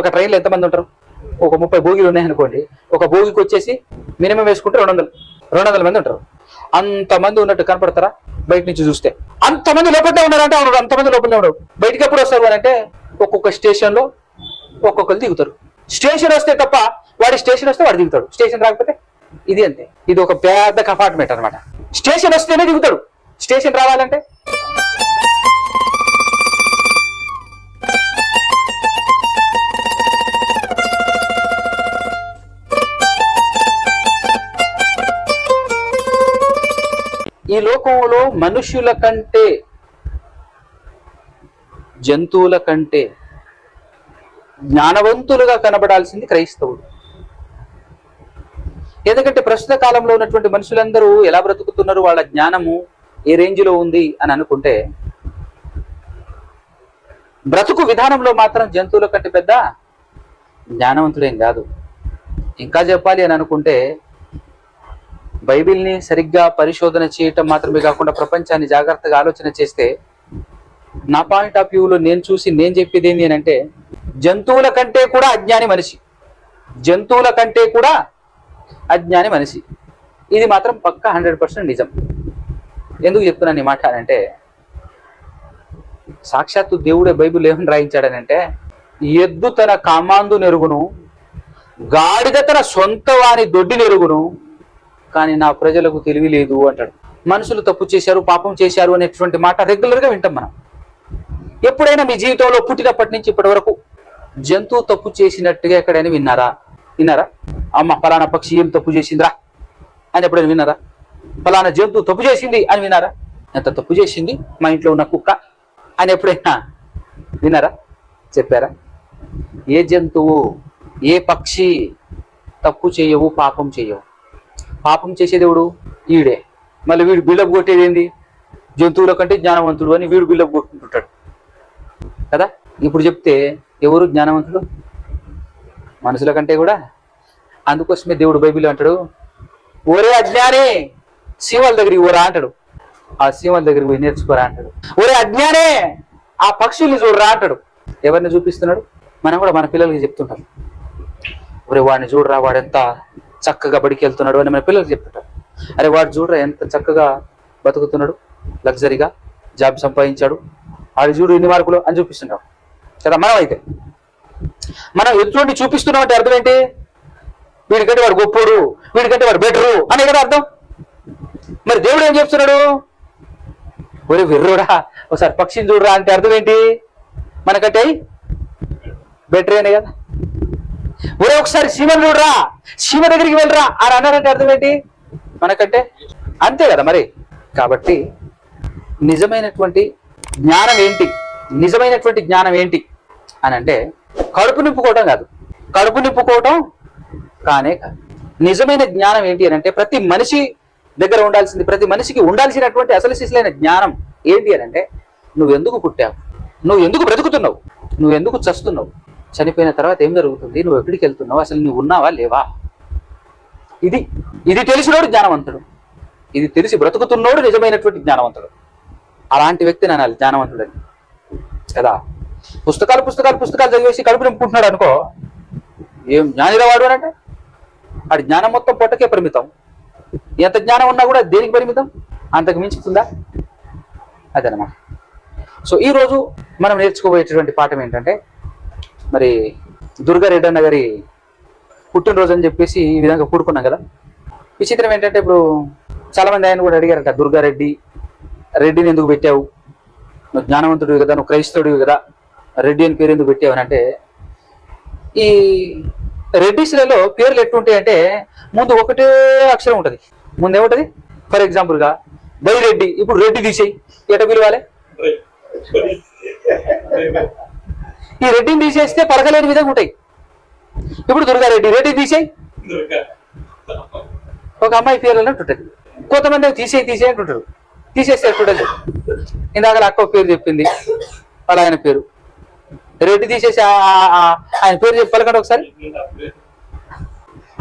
ఒక ట్రైన్లో ఎంతమంది ఉంటారు? ఒక 30 బోగీలు ఉన్నాయనుకోండి. ఒక బోగికి వచ్చేసి మినిమం వేసుకుంటే 200 మంది ఉంటారు. అంతమంది ఉన్నట్టు కనపడతారా బయట నుంచి చూస్తే? అంతమంది లోపలే ఉన్నారంటే అవును, అంతమంది లోపలే ఉండరు. బయటికి ఎప్పుడు వస్తారు అంటే ఒక్కొక్క స్టేషన్లో ఒక్కొక్కరు దిగుతారు. స్టేషన్ వస్తే తప్ప వాడి స్టేషన్ వస్తే వాడు దిగుతాడు, స్టేషన్ రాకపోతే ఇది అంతే. ఇది ఒక పెద్ద కంపార్ట్మెంట్ అనమాట. స్టేషన్ వస్తేనే దిగుతాడు, స్టేషన్ రావాలంటే ఈ లోకంలో మనుష్యుల కంటే జంతువుల కంటే జ్ఞానవంతులుగా కనబడాల్సింది క్రైస్తవుడు. ఎందుకంటే ప్రస్తుత కాలంలో ఉన్నటువంటి మనుషులందరూ ఎలా బ్రతుకుతున్నారు, వాళ్ళ జ్ఞానము ఏ రేంజ్లో ఉంది అని అనుకుంటే, బ్రతుకు విధానంలో మాత్రం జంతువుల కంటే పెద్ద జ్ఞానవంతుడేం కాదు. ఇంకా చెప్పాలి అని అనుకుంటే బైబిల్ని సరిగ్గా పరిశోధన చేయటం మాత్రమే కాకుండా ప్రపంచాన్ని జాగ్రత్తగా ఆలోచన చేస్తే, నా పాయింట్ ఆఫ్ వ్యూలో నేను చెప్పేది ఏంటి అని అంటే, జంతువుల కంటే కూడా అజ్ఞాని మనిషి, జంతువుల కంటే కూడా అజ్ఞాని మనిషి. ఇది మాత్రం పక్కా 100% నిజం. ఎందుకు చెప్తున్నాను ఈ మాట అంటే, సాక్షాత్తు దేవుడే బైబిల్ ఏమని రాయించాడనంటే, ఎద్దు తన కామాందు నెరుగును, గాడిద తన సొంత వాని దొడ్డి నెరుగును, కానీ నా ప్రజలకు తెలివి లేదు అంటాడు. మనుషులు తప్పు చేశారు, పాపం చేశారు అనేటువంటి మాట రెగ్యులర్గా వింటాం మనం. ఎప్పుడైనా మీ జీవితంలో పుట్టినప్పటి నుంచి ఇప్పటి వరకు జంతువు తప్పు చేసినట్టుగా ఎక్కడైనా విన్నారా? అమ్మ ఫలానా పక్షి ఏం తప్పు చేసిందిరా అని ఎప్పుడైనా విన్నారా? ఫలానా జంతువు తప్పు చేసింది అని విన్నారా? ఎంత తప్పు చేసింది మా ఇంట్లో ఉన్న కుక్క అని ఎప్పుడైనా విన్నారా? చెప్పారా? ఏ జంతువు, ఏ పక్షి తప్పు చేయవు, పాపం చేయవు. పాపం చేసేదేవుడు వీడే. మళ్ళీ వీడు బిల్డప్ కొట్టేది ఏంది? జంతువుల కంటే జ్ఞానవంతుడు అని వీడు బిల్డప్ కొట్టుకుంటుంటాడు కదా. ఇప్పుడు చెప్తే ఎవరు జ్ఞానవంతుడు? మనుషుల కంటే కూడా. అందుకోసమే దేవుడు బైబిల్ అంటాడు, ఒరే అజ్ఞాని సీమల దగ్గరికి పోరా అంటాడు. ఆ సీమల దగ్గరికి పోయి నేర్చుకోరా అంటాడు. ఒరే అజ్ఞానే ఆ పక్షుల్ని చూడరా అంటాడు. ఎవరిని చూపిస్తున్నాడు? మనం కూడా మన పిల్లలకి చెప్తుంటాం, ఒరే వాడిని చూడరా, వాడు ఎంత చక్కగా బడికి వెళ్తున్నాడు అని మన పిల్లలకి చెప్తుంటారు. అరే వాడు చూడరా ఎంత చక్కగా బతుకుతున్నాడు, లగ్జరీగా జాబ్ సంపాదించాడు, వాడు చూడు ఎన్ని మార్కులు అని చూపిస్తుంటాం కదా. మనం ఎటువంటి చూపిస్తున్నాం అంటే అర్థం ఏంటి? వీడికంటే వాడు గొప్పోడు, వీడికంటే వాడు బెటరు అనే కదా అర్థం. మరి దేవుడు ఏం చెప్తున్నాడు? ఒరే వెర్రోడా ఒకసారి పక్షిని చూడరా అంటే అర్థం ఏంటి? మనకంటే బెటరే అనే కదా. ఒరే ఒకసారి సీమను చూడరా, సీమ దగ్గరికి వెళ్ళరా అని అన్నారంటే అర్థం ఏంటి? మనకంటే అంతే కదా మరి. కాబట్టి నిజమైనటువంటి జ్ఞానం ఏంటి? నిజమైనటువంటి జ్ఞానం ఏంటి అని అంటే కడుపు నింపుకోవటం కాదు, కడుపు నింపుకోవటం కానే కాదు. నిజమైన జ్ఞానం ఏంటి అని అంటే ప్రతి మనిషి దగ్గర ఉండాల్సింది, ప్రతి మనిషికి ఉండాల్సినటువంటి అసలు శిశులైన జ్ఞానం ఏంటి అని అంటే, నువ్వు ఎందుకు పుట్టావు, నువ్వు ఎందుకు బ్రతుకుతున్నావు, నువ్వు ఎందుకు చస్తున్నావు, చనిపోయిన తర్వాత ఏం జరుగుతుంది, నువ్వు ఎక్కడికి వెళ్తున్నావు, అసలు నువ్వు ఉన్నావా లేవా. ఇది తెలిసినోడు జ్ఞానవంతుడు, ఇది తెలిసి బ్రతుకుతున్నోడు నిజమైనటువంటి జ్ఞానవంతుడు. అలాంటి వ్యక్తిని అనాలి జ్ఞానవంతుడని కదా. పుస్తకాలు చదివేసి కడుపు నింపుకుంటున్నాడు అనుకో, ఏం జ్ఞానిరావాడు అని అంటే వాడి జ్ఞానం మొత్తం పొట్టకే పరిమితం. ఎంత జ్ఞానం ఉన్నా కూడా దేనికి పరిమితం? అంతకు మించుతుందా? అదనమాట. సో ఈరోజు మనం నేర్చుకోబోయేటటువంటి పాఠం ఏంటంటే, మరి దుర్గారెడ్డి అన్న గారి పుట్టినరోజు అని చెప్పేసి ఈ విధంగా కూడుకున్నాం కదా. విచిత్రం ఏంటంటే, ఇప్పుడు చాలామంది ఆయన కూడా అడిగారట, రెడ్డిని ఎందుకు పెట్టావు, నువ్వు జ్ఞానవంతుడివి కదా, నువ్వు క్రైస్తవుడివి కదా, రెడ్డి అని పేరు ఎందుకు పెట్టావు అని అంటే, ఈ రెడ్డిస్లలో పేర్లు ఎట్టుంటాయంటే ముందు ఒకటే అక్షరం ఉంటుంది. ముందు ఏముంటుంది? ఫర్ ఎగ్జాంపుల్గా బైరెడ్డి, ఇప్పుడు రెడ్డి తీసేయి, ఎట పిలవాలి? ఈ రెడ్డిని తీసేస్తే పలకలేని విధంగా ఉంటాయి. ఇప్పుడు దుర్గారెడ్డి, రెడ్డి తీసేయి, ఒక అమ్మాయి పేరు అన్నట్టు ఉంటుంది. కొంతమంది తీసేయి అంటుంటారు. తీసేస్తే ఎట్టుంటుంది? ఇందాక అక్క పేరు చెప్పింది, అలా ఆయన పేరు రెడ్డి తీసేసి ఆయన పేరు చెప్పి పలకండి ఒకసారి.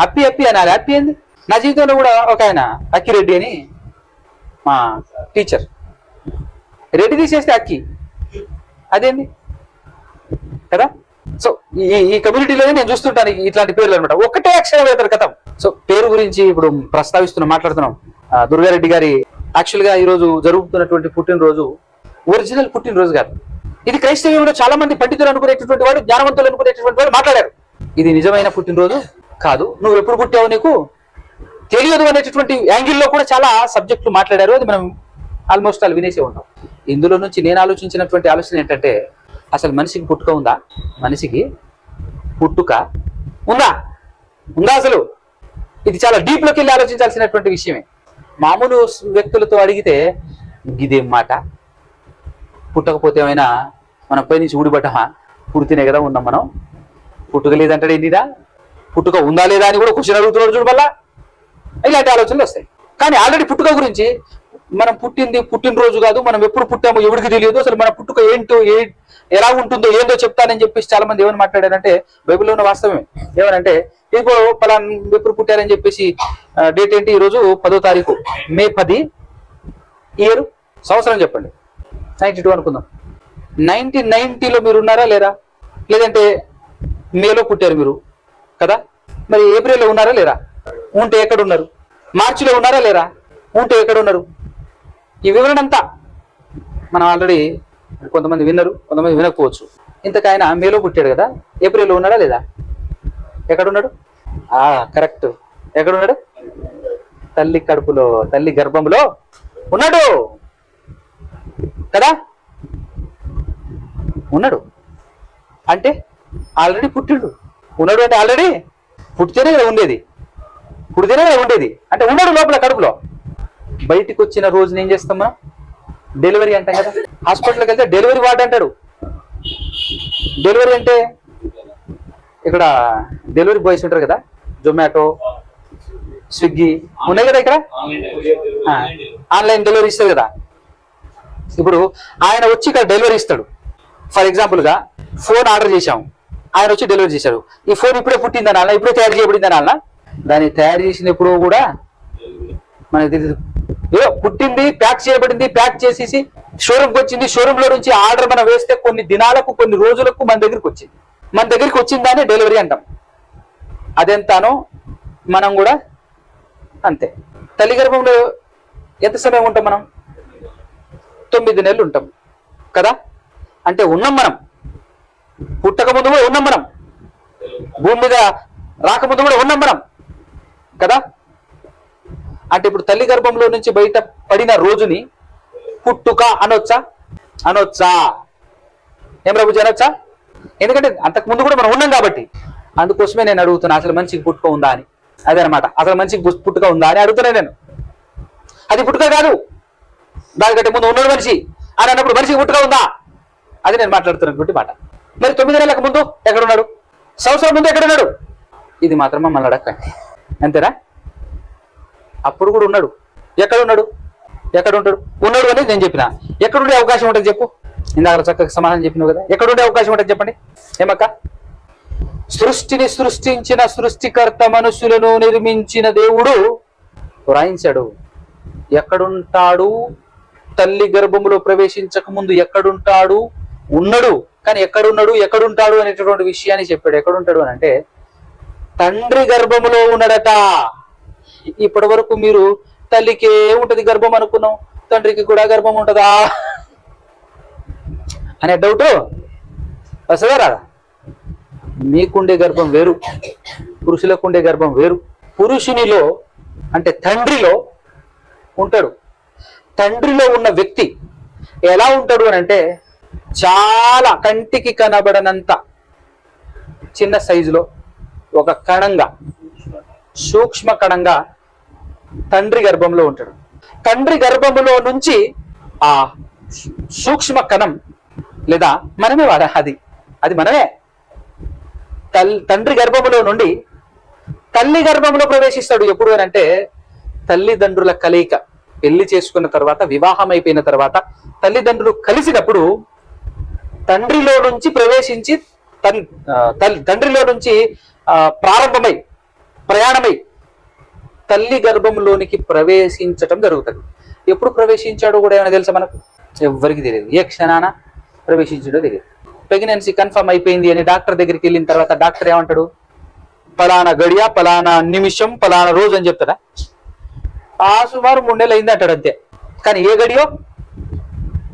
అప్పి అనాలి. అప్పి ఏంది? నా జీవితంలో కూడా ఒక ఆయన అక్కిరెడ్డి అని మా టీచర్, రెడ్డి తీసేస్తే అక్కి, అదేంది కదా. సో ఈ కమ్యూనిటీలోనే నేను చూస్తుంటాను ఇట్లాంటి పేర్లు అనమాట. ఒకటే అక్షరం వేస్తారు కథం. సో పేరు గురించి ఇప్పుడు మాట్లాడుతున్నాం. దుర్గారెడ్డి గారి యాక్చువల్ గా ఈ రోజు జరుగుతున్నటువంటి పుట్టినరోజు ఒరిజినల్ పుట్టినరోజు కాదు. ఇది క్రైస్తవ్యంలో చాలా మంది పండితులు అనుకునేటటువంటి వాడు, జ్ఞానవంతులు అనుకునేటటువంటి వాడు మాట్లాడారు. ఇది నిజమైన పుట్టినరోజు కాదు, నువ్వు ఎప్పుడు పుట్టావు నీకు తెలియదు అనేటటువంటి యాంగిల్లో కూడా చాలా సబ్జెక్టులు మాట్లాడారు. అది మనం ఆల్మోస్ట్ ఆల్ వినేసే ఉంటాం. ఇందులో నుంచి నేను ఆలోచించినటువంటి ఆలోచన ఏంటంటే, అసలు మనిషికి పుట్టుక ఉందా? మనిషికి పుట్టుక ఉందా? అసలు ఇది చాలా డీప్ లోకి వెళ్ళి ఆలోచించాల్సినటువంటి విషయమే. మామూలు వ్యక్తులతో అడిగితే ఇదేం మాట, పుట్టకపోతే ఏమైనా మనం పై నుంచి ఊడిపడ్డామా? పుడితేనే కదా ఉన్నాం మనం. పుట్టుక లేదంటాడు ఏంటిదా? పుట్టుక ఉందా లేదా అని కూడా క్వశ్చన్ అడుగుతున్నాడు చూడు. వల్ల ఇలాంటి ఆలోచనలు వస్తాయి. కానీ ఆల్రెడీ పుట్టుక గురించి, మనం పుట్టినరోజు కాదు, మనం ఎప్పుడు పుట్టామో ఎవరికి తెలియదు, అసలు మన పుట్టుక ఏంటో ఎలా ఉంటుందో ఏందో చెప్తానని చెప్పేసి చాలా మంది ఏమని మాట్లాడారంటే, బైబిల్లో ఉన్న వాస్తవమే. ఏమనంటే, ఇంకో పలానా ఎప్పుడు పుట్టారని చెప్పేసి డేట్ ఏంటి, ఈరోజు 10వ తారీఖు మే 10 ఇయర్ సంవత్సరం చెప్పండి. 92 అనుకుందాం. 1990లో మీరు ఉన్నారా లేరా? లేదంటే మేలో పుట్టారు మీరు కదా, మరి ఏప్రిల్లో ఉన్నారా లేరా? ఉంటే ఎక్కడున్నారు? మార్చిలో ఉన్నారా లేరా? ఉంటే ఎక్కడున్నారు? ఈ వివరణ అంతా మనం ఆల్రెడీ కొంతమంది విన్నారు, కొంతమంది వినకపోవచ్చు. ఇంతకాయన మేలో పుట్టాడు కదా, ఏప్రిల్లో ఉన్నాడా లేదా? ఎక్కడున్నాడు? కరెక్ట్. ఎక్కడున్నాడు? తల్లి కడుపులో, తల్లి గర్భంలో ఉన్నాడు కదా. ఉన్నాడు అంటే ఆల్రెడీ పుట్టిండు. ఉన్నాడు అంటే ఆల్రెడీ పుట్టితేనే కదా ఉండేది. పుడితేనే కదా ఉండేది అంటే ఉన్నాడు లోపల కడుపులో. బయటికి వచ్చిన రోజున ఏం చేస్తాం మనం? డెలివరీ అంటాం కదా. హాస్పిటల్కి వెళ్తే డెలివరీ వార్డ్ అంటాడు. డెలివరీ అంటే ఇక్కడ డెలివరీ బాయ్స్ ఉంటారు కదా, జొమాటో, స్విగ్గీ ఉన్నాయి కదా, ఇక్కడ ఆన్లైన్ డెలివరీ ఇస్తారు కదా. ఇప్పుడు ఆయన వచ్చి ఇక్కడ డెలివరీ ఇస్తాడు. ఫర్ ఎగ్జాంపుల్ గా ఫోన్ ఆర్డర్ చేశాము, ఆయన వచ్చి డెలివరీ చేశాడు. ఈ ఫోన్ ఇప్పుడే పుట్టిందని అన్న, ఇప్పుడే తయారు చేయబడిందని అన్న, దాన్ని తయారు చేసినప్పుడు కూడా మనకి తెలియదు. ఏదో పుట్టింది, ప్యాక్ చేయబడింది, ప్యాక్ చేసేసి షోరూమ్కి వచ్చింది. షోరూమ్ లో నుంచి ఆర్డర్ మనం వేస్తే కొన్ని దినాలకు, కొన్ని రోజులకు మన దగ్గరికి వచ్చింది. మన దగ్గరికి వచ్చిందానే డెలివరీ అంటాం. అదెంతానో మనం కూడా అంతే. తల్లి గర్భంలో ఎంత సమయం ఉంటాం మనం? 9 నెలలు ఉంటాం కదా. అంటే ఉన్నాం మనం, పుట్టక ముందు కూడా ఉన్నాం మనం, భూమి మీద రాకముందు కూడా ఉన్నాం మనం కదా. అంటే ఇప్పుడు తల్లి గర్భంలో నుంచి బయట పడిన రోజుని పుట్టుక అనొచ్చా? ఏం ప్రభుజీ అనొచ్చా? ఎందుకంటే అంతకు ముందు కూడా మనం ఉన్నాం కాబట్టి. అందుకోసమే నేను అడుగుతున్నా, అసలు మనిషికి పుట్టుక ఉందా అని. అదే అనమాట, అసలు మనిషికి పుట్టుక ఉందా అని అడుగుతున్నా నేను. అది పుట్టుక కాదు, దానికంటే ముందు ఉన్నాడు మనిషి అని అన్నప్పుడు మనిషికి పుట్టుక ఉందా? అది నేను మాట్లాడుతున్నటువంటి మాట. మరి 9 నెలలకు ముందు ఎక్కడున్నాడు? సంవత్సరం ముందు ఎక్కడున్నాడు? ఇది మాత్రం మమ్మల్ని అడగండి, అంతేనా? అప్పుడు కూడా ఉన్నాడు. ఎక్కడున్నాడు? ఉన్నాడు అనేది నేను చెప్పిన. ఎక్కడుండే అవకాశం ఉంటుంది చెప్పు? ఇందాక చక్కగా సమాధానం చెప్పినావు కదా. ఎక్కడుండే అవకాశం ఉంటుంది చెప్పండి. ఏమక్క? సృష్టిని సృష్టించిన సృష్టికర్త, మనుషులను నిర్మించిన దేవుడు వ్రాయించాడు. ఎక్కడుంటాడు? తల్లి గర్భములో ప్రవేశించక ముందు ఎక్కడుంటాడు? ఉన్నాడు. కానీ ఎక్కడుంటాడు అనేటటువంటి విషయాన్ని చెప్పాడు. ఎక్కడుంటాడు అని అంటే తండ్రి గర్భములో ఉన్నాడట. ఇప్పటి వరకు మీరు తల్లికే ఉంటది గర్భం అనుకున్నాం, తండ్రికి కూడా గర్భం ఉంటుందా అనే డౌట్ వస్తుందా రాదా? మీకుండే గర్భం వేరు, పురుషులకు ఉండే గర్భం వేరు. పురుషునిలో అంటే తండ్రిలో ఉంటాడు. తండ్రిలో ఉన్న వ్యక్తి ఎలా ఉంటాడు అని అంటే చాలా కంటికి కనబడనంత చిన్న సైజులో ఒక కణంగా, సూక్ష్మ కణంగా తండ్రి గర్భంలో ఉంటాడు. తండ్రి గర్భంలో నుంచి ఆ సూక్ష్మ కణం లేదా మనమే వాడా, అది మనమే. తండ్రి గర్భంలో నుండి తల్లి గర్భంలో ప్రవేశిస్తాడు. ఎప్పుడు అని అంటే తల్లిదండ్రుల కలయిక, పెళ్లి చేసుకున్న తర్వాత, వివాహం అయిపోయిన తర్వాత తల్లిదండ్రులు కలిసినప్పుడు తండ్రిలో నుంచి ప్రవేశించి తండ్రిలో నుంచి ప్రారంభమై ప్రయాణమై తల్లి గర్భంలోనికి ప్రవేశించటం జరుగుతుంది. ఎప్పుడు ప్రవేశించాడో కూడా ఏమైనా తెలుసా మనకు? ఎవ్వరికి తెలియదు. ఏ క్షణాన ప్రవేశించాడో తెలియదు. ప్రెగ్నెన్సీ కన్ఫర్మ్ అయిపోయింది అని డాక్టర్ దగ్గరికి వెళ్ళిన తర్వాత డాక్టర్ ఏమంటాడు? పలానా గడియ, పలానా నిమిషం, పలానా రోజు అని చెప్తాడా? సుమారు 3 నెలలు అయింది అంటాడు అంతే. కానీ ఏ గడియో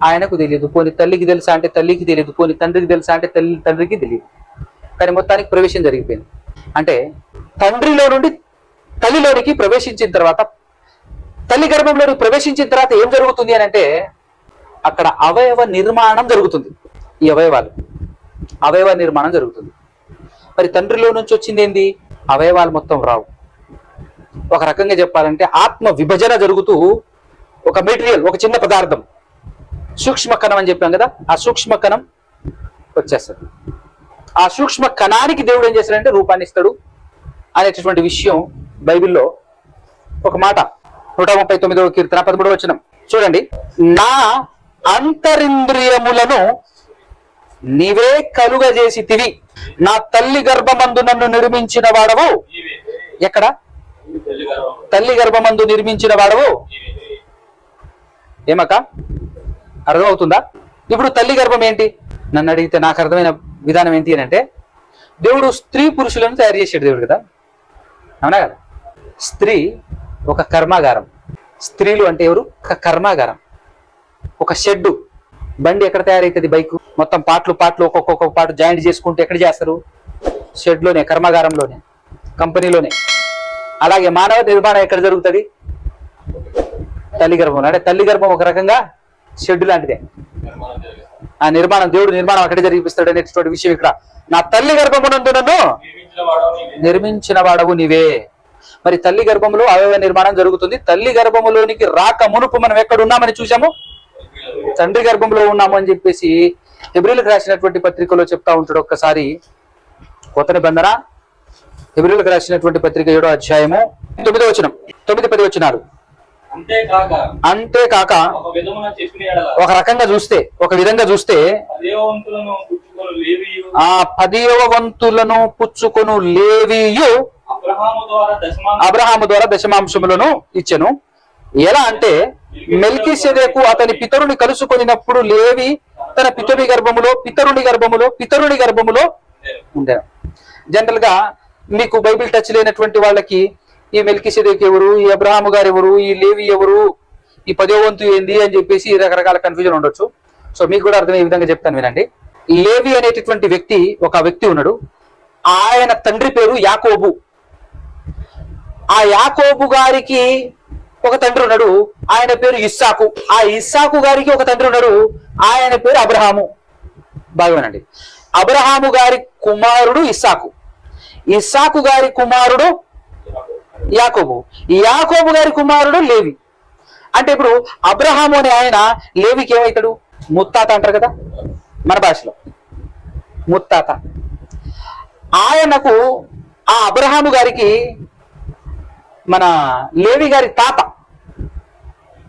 ఆయనకు తెలియదు. పోనీ తల్లికి తెలుసా అంటే తల్లికి తెలియదు. పోనీ తండ్రికి తెలుసా అంటే తండ్రికి తెలియదు. కానీ మొత్తానికి ప్రవేశం జరిగిపోయింది. అంటే తండ్రిలో నుండి తల్లిలోనికి ప్రవేశించిన తర్వాత, తల్లి గర్భంలోనికి ప్రవేశించిన తర్వాత ఏం జరుగుతుంది అని అంటే అక్కడ అవయవ నిర్మాణం జరుగుతుంది. ఈ అవయవ నిర్మాణం జరుగుతుంది. మరి తండ్రిలో నుంచి వచ్చింది ఏంది? అవయవాలు మొత్తం రావు. ఒక రకంగా చెప్పాలంటే ఆత్మ విభజన జరుగుతూ ఒక మెటీరియల్, ఒక చిన్న పదార్థం, సూక్ష్మ కణం అని చెప్పాం కదా, ఆ సూక్ష్మ కణం వచ్చేస్తుంది. ఆ సూక్ష్మ కణానికి దేవుడు ఏం చేస్తాడంటే రూపాన్ని ఇస్తాడు అనేటటువంటి విషయం బైబిల్లో ఒక మాట. 139వ కీర్తన 13వ వచనం చూడండి. నా అంతరింద్రియములను నీవే కలుగజేసితివి, నా తల్లి గర్భమందు నన్ను నిర్మించిన వాడవు. ఎక్కడ? తల్లి గర్భమందు నిర్మించిన వాడవు. ఏమక్క అర్థమవుతుందా? ఇప్పుడు తల్లి గర్భం ఏంటి నన్ను అడిగితే నాకు అర్థమైన విధానం ఏంటి అని అంటే, దేవుడు స్త్రీ పురుషులను తయారు చేసాడు దేవుడు కదా, అవునా కదా? స్త్రీ ఒక కర్మాగారం. స్త్రీలు అంటే ఎవరు? ఒక కర్మాగారం, ఒక షెడ్డు. బండి ఎక్కడ తయారైతుంది? బైక్ మొత్తం పార్ట్లు ఒక్కొక్క పార్ట్ జాయింట్ చేసుకుంటే ఎక్కడ చేస్తారు? షెడ్లోనే, కర్మాగారంలోనే, కంపెనీలోనే. అలాగే మానవ నిర్మాణం ఎక్కడ జరుగుతుంది? తల్లి గర్భంలో. అంటే తల్లి గర్భం ఒక రకంగా షెడ్ లాంటిదే. ఆ నిర్మాణం, దేవుడు నిర్మాణం అక్కడే జరిపిస్తాడు అనేటువంటి విషయం ఇక్కడ. నా తల్లి గర్భమునందు నన్ను నిర్మించిన వాడవు నీవే. మరి తల్లి గర్భంలో అవయవ నిర్మాణం జరుగుతుంది. తల్లి గర్భములోనికి రాక మునుపు మనం ఎక్కడ ఉన్నామని చూసాము? తండ్రి గర్భంలో ఉన్నాము అని చెప్పేసి హెబ్రీయులకు రాసినటువంటి పత్రికలో చెప్తా ఉంటాడు. ఒక్కసారి కొత్త నిబంధన హెబ్రీయులకు రాసినటువంటి పత్రిక 7వ అధ్యాయము 9వ వచనం, 9-10 వచనాలు. అంతేకాక ఒక రకంగా చూస్తే, ఒక విధంగా చూస్తే, ఆ 10వ వంతులను పుచ్చుకొను లేవీయు అబ్రహాము ద్వారా దశమాంశములను ఇచ్చెను. ఎలా అంటే మెల్కీసెదెకు అతని పితరుని కలుసుకొనినప్పుడు లేవి తన పితరుని గర్భములో ఉండేను. జనరల్ గా మీకు బైబిల్ టచ్ లేనటువంటి వాళ్ళకి ఈ మెల్కీసెదెకు ఎవరు, ఈ అబ్రహాము గారు ఎవరు, ఈ లేవి ఎవరు, ఈ 10వ వంతు ఏంది అని చెప్పేసి రకరకాల కన్ఫ్యూజన్ ఉండొచ్చు. సో మీకు కూడా అర్థమయ్యే విధంగా చెప్తాను వినండి. లేవి అనేటటువంటి ఒక వ్యక్తి ఉన్నాడు. ఆయన తండ్రి పేరు యాకోబు. ఆ యాకోబు గారికి ఒక తండ్రి ఉన్నాడు, ఆయన పేరు ఇస్సాకు. ఆ ఇస్సాకు గారికి ఒక తండ్రి ఉన్నాడు, ఆయన పేరు అబ్రహాము. బాగునండి. అబ్రహాము గారి కుమారుడు ఇస్సాకు, ఇస్సాకు గారి కుమారుడు యాకోబు, యాకోబు గారి కుమారుడు లేవి. అంటే ఇప్పుడు అబ్రహాము అనే ఆయన లేవికి ఏమవుతాడు? ముత్తాత అంటారు కదా మన భాషలో, ముత్తాత. ఆయనకు ఆ అబ్రహాము గారికి మన లేవి గారి తాత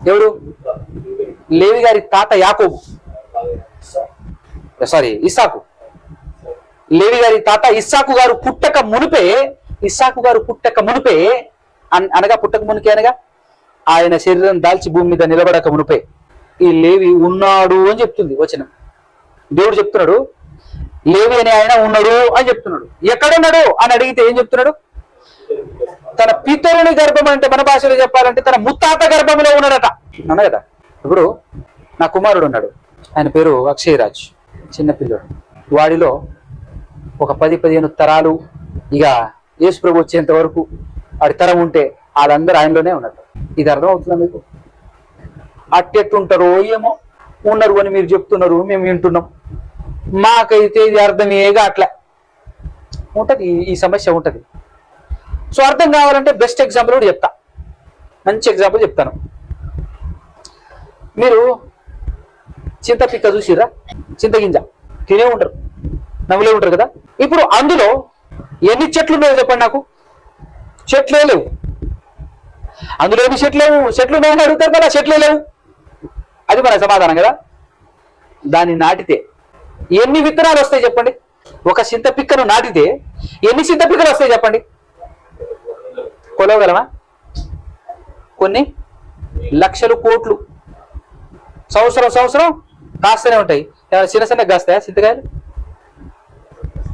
ఎవడు? లేవి గారి తాత యాకోబు, సారీ ఇస్సాకు. లేవి గారి తాత ఇస్సాకు గారు పుట్టక మునిపే అనగా పుట్టక మునికే అనగా ఆయన శరీరం దాల్చి భూమి మీద నిలబడక మునిపే ఈ లేవి ఉన్నాడు అని చెప్తుంది వచనం. దేవుడు చెప్తున్నాడు లేవి అనే ఆయన ఉన్నాడు అని చెప్తున్నాడు. ఎక్కడున్నాడు అని అడిగితే ఏం చెప్తున్నాడు? తన పితరుని గర్భం, అంటే మన భాషలో చెప్పాలంటే తన ముత్తాత గర్భంలో ఉన్నాడట, అన్న కదా. ఇప్పుడు నా కుమారుడు ఉన్నాడు, ఆయన పేరు అక్షయరాజ్, చిన్నపిల్లడు. వాడిలో ఒక 10-15 తరాలు ఇక యేసు ప్రభు వచ్చేంత వరకు వాడి తరం ఉంటే వాళ్ళందరూ ఆయనలోనే ఉన్నారు. ఇది అర్థం అవుతుందా మీకు? అట్టెట్టుంటారో ఏమో ఉన్నారు అని మీరు చెప్తున్నారు, మేము వింటున్నాం. మాకైతే ఇది అర్థమేగా అట్లా ఉంటది, ఈ సమస్య ఉంటది. సో అర్థం కావాలంటే బెస్ట్ ఎగ్జాంపుల్ కూడా చెప్తా, మంచి ఎగ్జాంపుల్ చెప్తాను. మీరు చింతపిక్క చూసిరా? చింతగింజ తినే ఉంటారు, నవ్వులే ఉంటారు కదా. ఇప్పుడు అందులో ఎన్ని చెట్లు ఉన్నాయో చెప్పండి నాకు. చెట్లే లేవు. అందులో ఎన్ని చెట్లు ఉన్నాయని అడుగుతారు కదా, చెట్లే లేవు. అది మన సమాధానం కదా. దాన్ని నాటితే ఎన్ని విత్తనాలు వస్తాయి చెప్పండి? ఒక చింతపిక్కను నాటితే ఎన్ని చింతపిక్కలు వస్తాయి చెప్పండి? కొలవగలమా? కొన్ని లక్షలు, కోట్లు. సంవత్సరం కాస్తూనే ఉంటాయి. చిన్న చిన్నగా కాస్తాయా చింతకాయలు?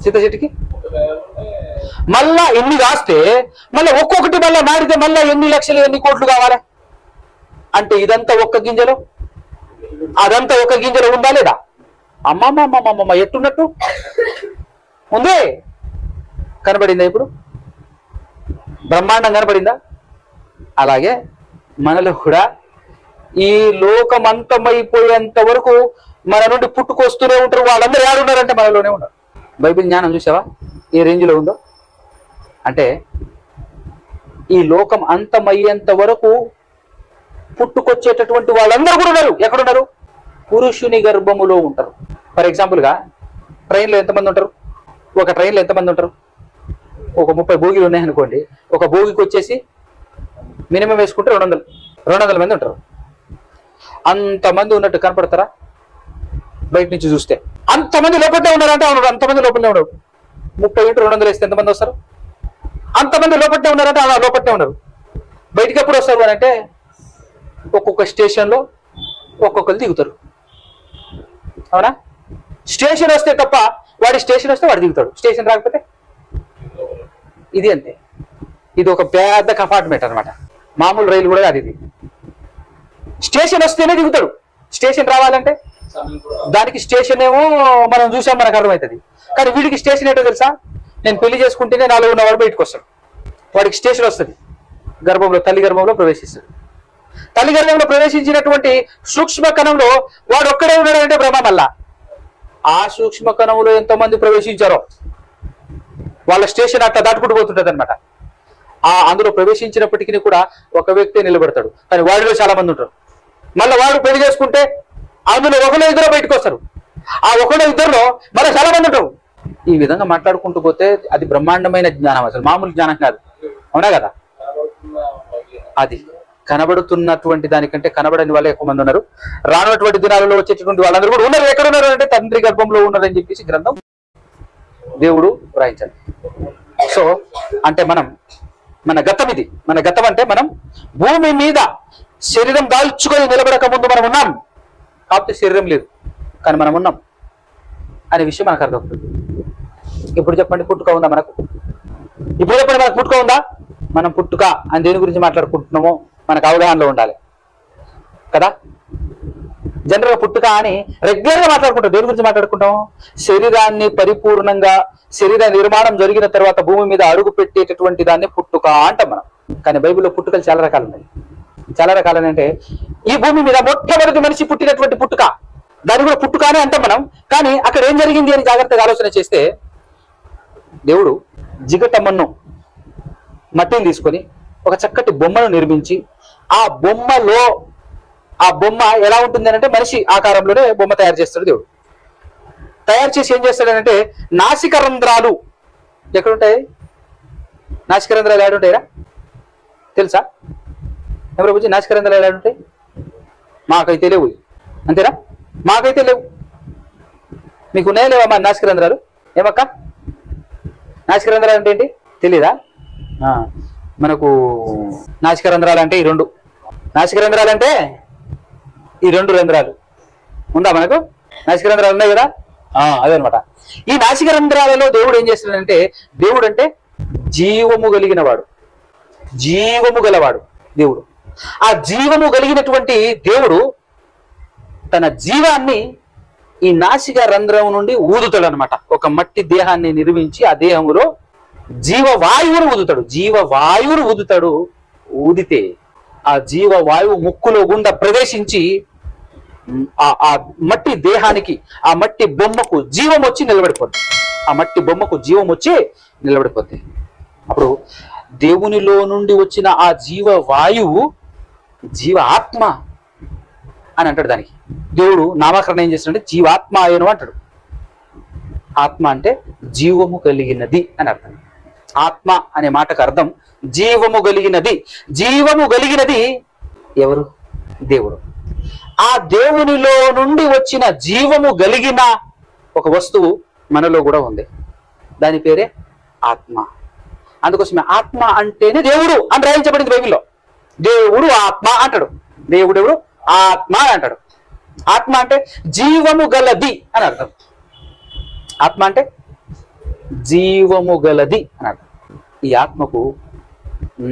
చింత చెట్టుకి మళ్ళా ఎన్ని కాస్తే మళ్ళీ ఒక్కొక్కటి మళ్ళీ నాటితే మళ్ళీ ఎన్ని లక్షలు ఎన్ని కోట్లు కావాలి అంటే ఇదంతా ఒక్క గింజలో అదంతా ఒక్క గింజలో ఉందా లేదా? అమ్మమ్మమ్మమ్మమ్మ ఎట్టున్నట్టు ఉందే. కనబడిందా ఇప్పుడు? బ్రహ్మాండం కనబడిందా? అలాగే మనలో కూడా ఈ లోకం అంతమైపోయేంత వరకు మన నుండి పుట్టుకొస్తూనే ఉంటారు. వాళ్ళందరూ ఏడున్నారంటే మనలోనే ఉన్నారు. బైబిల్ జ్ఞానం చూసావా ఏ రేంజ్లో ఉందో? అంటే ఈ లోకం అంతమయ్యేంత వరకు పుట్టుకొచ్చేటటువంటి వాళ్ళందరూ కూడా ఉన్నారు. ఎక్కడున్నారు? పురుషుని గర్భములో ఉంటారు. ఫర్ ఎగ్జాంపుల్గా ట్రైన్లో ఎంతమంది ఉంటారు? ఒక ట్రైన్లో ఎంతమంది ఉంటారు? ఒక 30 బోగీలు ఉన్నాయనుకోండి. ఒక బోగికి వచ్చేసి మినిమం వేసుకుంటే 200 మంది ఉంటారు. అంతమంది ఉన్నట్టు కనపడతారా బయట నుంచి చూస్తే? అంతమంది లోపలనే ఉన్నారంటే అవును, అంతమంది లోపలనే ఉన్నారు. 30 × 200 వేస్తే ఎంతమంది వస్తారు? అంతమంది లోపలనే ఉన్నారంటే అలా లోపలనే ఉన్నారు. బయటికి ఎప్పుడు వస్తారు అని అంటే ఒక్కొక్క స్టేషన్లో ఒక్కొక్కరు దిగుతారు. అవునా? స్టేషన్ వస్తే తప్ప వాడి స్టేషన్ వస్తే వాడు దిగుతాడు, స్టేషన్ రాకపోతే ఇది అంతే. ఇది ఒక పెద్ద కంపార్ట్మెంట్ అనమాట. మామూలు రైలు కూడా కాదు ఇది. స్టేషన్ వస్తేనే దిగుతాడు, స్టేషన్ రావాలంటే దానికి స్టేషన్ ఏమో మనం చూసాం, మనకు అర్థమవుతుంది. కానీ వీడికి స్టేషన్ ఏంటో తెలుసా? నేను పెళ్లి చేసుకుంటేనే నాలో ఉన్నవాడు బయటకు వస్తాడు. వాడికి స్టేషన్ వస్తుంది. గర్భంలో తల్లి గర్భంలో ప్రవేశిస్తాడు. తల్లి గర్భంలో ప్రవేశించినటువంటి సూక్ష్మ కణంలో వాడు ఒక్కడే ఉన్నాడంటే బ్రహ్మ. మళ్ళా ఆ సూక్ష్మ కణంలో ఎంతమంది ప్రవేశించారో వాళ్ళ స్టేషన్ అట్లా దాటుకుంటూ పోతుంటది అనమాట. అందులో ప్రవేశించినప్పటికీ కూడా ఒక వ్యక్తి నిలబడతాడు, కానీ వాడిలో చాలా మంది ఉంటారు. మళ్ళీ వాడు పెళ్లి చేసుకుంటే అందులో ఒకలో ఇద్దరు బయటకు వస్తారు. ఆ ఒకలో ఇద్దరులో మళ్ళీ చాలా మంది ఉంటారు. ఈ విధంగా మాట్లాడుకుంటూ పోతే అది బ్రహ్మాండమైన జ్ఞానం, అసలు మామూలు జ్ఞానం కాదు. అవునా కదా? అది కనబడుతున్నటువంటి దానికంటే కనబడని వాళ్ళే ఎక్కువ మంది ఉన్నారు. రానున్నటువంటి దినాలలో వచ్చేటటువంటి వాళ్ళందరూ కూడా ఉన్నారు. ఎక్కడ ఉన్నారు అంటే తండ్రి గర్భంలో ఉన్నారని చెప్పేసి గ్రంథం దేవుడు వ్రాయించాడు. సో అంటే మన గతం ఇది. మన గతం అంటే మనం భూమి మీద శరీరం దాల్చుకొని నిలబడక ముందు మనం ఉన్నాం. కాకపోతే శరీరం లేదు, కానీ మనం ఉన్నాం అనే విషయం మనకు అర్థమవుతుంది. ఇప్పుడు చెప్పండి, పుట్టుక ఉందా మనకు? ఇప్పుడు చెప్పండి, మనకు పుట్టుక ఉందా? మనం పుట్టుక అని దేని గురించి మాట్లాడుకుంటున్నామో మనకు అవగాహనలో ఉండాలి కదా. జనరల్గా పుట్టుక అని రెగ్యులర్గా మాట్లాడుకుంటాం. దేని గురించి మాట్లాడుకుంటాం? శరీరాన్ని పరిపూర్ణంగా శరీర నిర్మాణం జరిగిన తర్వాత భూమి మీద అడుగు పెట్టేటటువంటి దాన్ని పుట్టుక అంటాం మనం. కానీ బైబిల్లో పుట్టుకలు చాలా రకాలు ఉన్నాయి. చాలా రకాలని అంటే ఈ భూమి మీద మొట్టమొదటి మనిషి పుట్టినటువంటి పుట్టుక, దాన్ని కూడా పుట్టుక అని అంటాం మనం. కానీ అక్కడ ఏం జరిగింది అని జాగ్రత్తగా ఆలోచన చేస్తే, దేవుడు జిగటమ్మను మట్టిని తీసుకొని ఒక చక్కటి బొమ్మను నిర్మించి ఆ బొమ్మ ఎలా ఉంటుంది అంటే మనిషి ఆకారంలోనే బొమ్మ తయారు చేస్తాడు దేవుడు. తయారు చేసి ఏం చేస్తాడనంటే నాసిక రంధ్రాలు ఎక్కడుంటాయి? నాసిక రంధ్రాలు ఏడుంటాయిరా తెలుసా? ఎవరు వచ్చి నాసిక రంధ్రాలు ఏడుంటాయి? మాకైతే లేవు. అంతేనా? మాకైతే లేవు. మీకు ఉన్నాయా లేవా మా నాసిక రంధ్రాలు? ఏమక్క నాసిక రంధ్రాలు అంటే ఏంటి తెలీదా? మనకు నాసిక రంధ్రాలు అంటే ఈ రెండు. నాసిక రంధ్రాలు అంటే ఈ రెండు రంధ్రాలు ఉందా మనకు? నాసిక రంధ్రాలు ఉన్నాయి కదా, అదే అనమాట. ఈ నాసిక రంధ్రాలలో దేవుడు ఏం చేస్తున్నాడంటే, దేవుడు అంటే జీవము కలిగిన వాడు, జీవము గలవాడు దేవుడు. ఆ జీవము కలిగినటువంటి దేవుడు తన జీవాన్ని ఈ నాసిక రంధ్రం నుండి ఊదుతాడు అనమాట. ఒక మట్టి దేహాన్ని నిర్మించి ఆ దేహంలో జీవవాయువును ఊదుతాడు. జీవవాయువును ఊదుతాడు. ఊదితే ఆ జీవవాయువు ముక్కులో గుండా ప్రవేశించి ఆ మట్టి దేహానికి, ఆ మట్టి బొమ్మకు జీవం వచ్చి నిలబడిపోద్ది. ఆ మట్టి బొమ్మకు జీవం వచ్చి నిలబడిపోద్ది. అప్పుడు దేవునిలో నుండి వచ్చిన ఆ జీవవాయువు జీవ ఆత్మ అని అంటాడు. దానికి దేవుడు నామకరణం ఏం చేస్తాడంటే జీవాత్మ అయ్యను అంటాడు. ఆత్మ అంటే జీవము కలిగినది అని అర్థం. ఆత్మ అనే మాటకు అర్థం జీవము కలిగినది. జీవము కలిగినది ఎవరు? దేవుడు. ఆ దేవునిలో నుండి వచ్చిన జీవము కలిగిన ఒక వస్తువు మనలో కూడా ఉంది. దాని పేరే ఆత్మ. అందుకోసమే ఆత్మ అంటేనే దేవుడు అని రాయించబడింది బైబిల్లో. దేవుడు ఆత్మ అంటాడు. దేవుడు ఆత్మ అని అంటాడు. ఆత్మ అంటే జీవము గలది అని అర్థం. ఆత్మ అంటే జీవము గలది అన్నాడు. ఈ ఆత్మకు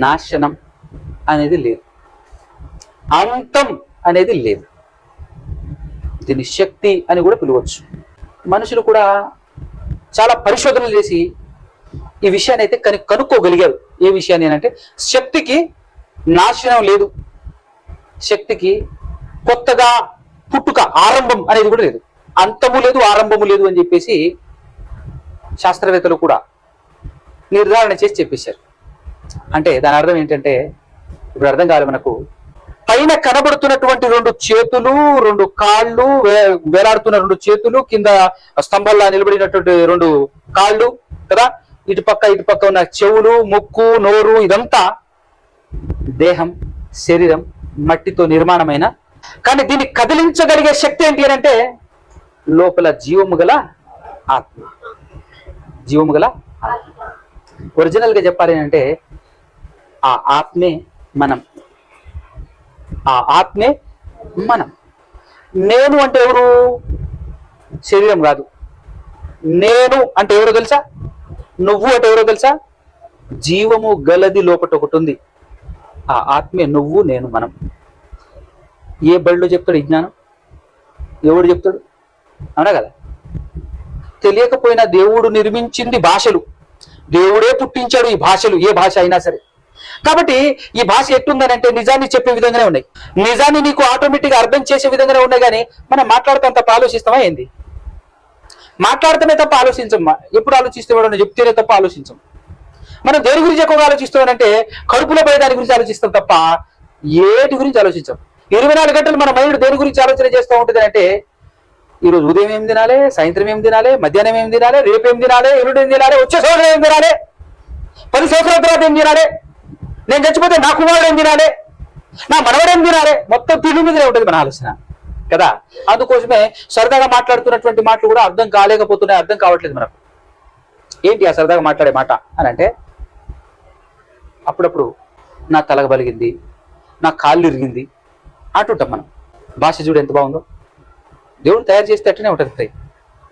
నాశనం అనేది లేదు, అంతం అనేది లేదు. దీని శక్తి అని కూడా పిలవచ్చు. మనుషులు కూడా చాలా పరిశోధనలు చేసి ఈ విషయాన్ని అయితే కనుక్కోగలిగారు. ఏ విషయాన్ని అంటే శక్తికి నాశనం లేదు, శక్తికి కొత్తగా పుట్టుక ఆరంభం అనేది కూడా లేదు, అంతము లేదు ఆరంభము లేదు అని చెప్పేసి శాస్త్రవేత్తలు కూడా నిర్ధారణ చేసి చెప్పేశారు. అంటే దాని అర్థం ఏంటంటే, ఇప్పుడు అర్థం కావాలి మనకు, పైన కనబడుతున్నటువంటి 2 చేతులు 2 కాళ్ళు, వేలాడుతున్న 2 చేతులు, కింద స్తంభాల్లో నిలబడినటువంటి 2 కాళ్ళు కదా, ఇటుపక్క ఉన్న చెవులు, ముక్కు, నోరు, ఇదంతా దేహం, శరీరం మట్టితో నిర్మాణమైన, కానీ దీన్ని కదిలించగలిగే శక్తి ఏంటి అని అంటే లోపల జీవము గల ఆత్మ. జీవము గల ఆత్మ. ఒరిజినల్ గా చెప్పాలి అంటే ఆ ఆత్మే మనం, ఆ ఆత్మే మనం. నేను అంటే ఎవరు? శరీరం కాదు. నేను అంటే ఎవరో తెలుసా? నువ్వు అంటే ఎవరో తెలుసా? జీవము గలది లోపట ఒకటి ఉంది, ఆ ఆత్మే నువ్వు నేను మనం. ఏ బడిలో చెప్తాడు ఈ జ్ఞానం? ఎవడు చెప్తాడు? అవునా కదా? తెలియకపోయినా దేవుడు నిర్మించింది భాషలు, దేవుడే పుట్టించాడు ఈ భాషలు, ఏ భాష అయినా సరే. కాబట్టి ఈ భాష ఎట్టుందని అంటే నిజాన్ని చెప్పే విధంగానే ఉన్నాయి, నిజాన్ని నీకు ఆటోమేటిక్గా అర్థం చేసే విధంగానే ఉన్నాయి. కానీ మనం మాట్లాడతాం తప్ప ఆలోచిస్తామా ఏంది? మాట్లాడితేనే తప్ప ఆలోచించమ్మా. ఎప్పుడు ఆలోచిస్తామో చెప్తేనే తప్ప ఆలోచించం. మనం దేని గురించి ఎక్కువగా ఆలోచిస్తామనంటే కడుపులో పోయే దాని గురించి ఆలోచిస్తాం తప్ప ఏటి గురించి ఆలోచించాం. 24 గంటలు మన మైండ్ దేని గురించి ఆలోచన చేస్తూ ఉంటుంది అంటే ఈరోజు ఉదయం ఏం తినాలి, సాయంత్రం ఏం తినాలి, మధ్యాహ్నం ఏం తినాలి, రేపు ఏం తినాలి, ఎల్లుండి ఏం తినాలి, వచ్చే సంవత్సరం ఏం తినాలి, 10 సంవత్సరాల తర్వాత ఏం తినాలి, నేను చచ్చిపోతే నా కుమారుడు ఏం తినాలి, నా మనవడు ఏం తినాలి, మొత్తం తిండి మీదనే ఉంటుంది మన ఆలోచన కదా. అందుకోసమే సరదాగా మాట్లాడుతున్నటువంటి మాటలు కూడా అర్థం కాలేకపోతున్నాయి, అర్థం కావట్లేదు మనకు. ఏంటి ఆ సరదాగా మాట్లాడే మాట అని అంటే, అప్పుడప్పుడు నా తల బలిగింది, నా కాళ్ళు ఇరిగింది అంటుంటాం మనం. భాష చూడు ఎంత బాగుందో. దేవుడు తయారు చేస్తే అట్లనే ఉంటుంది.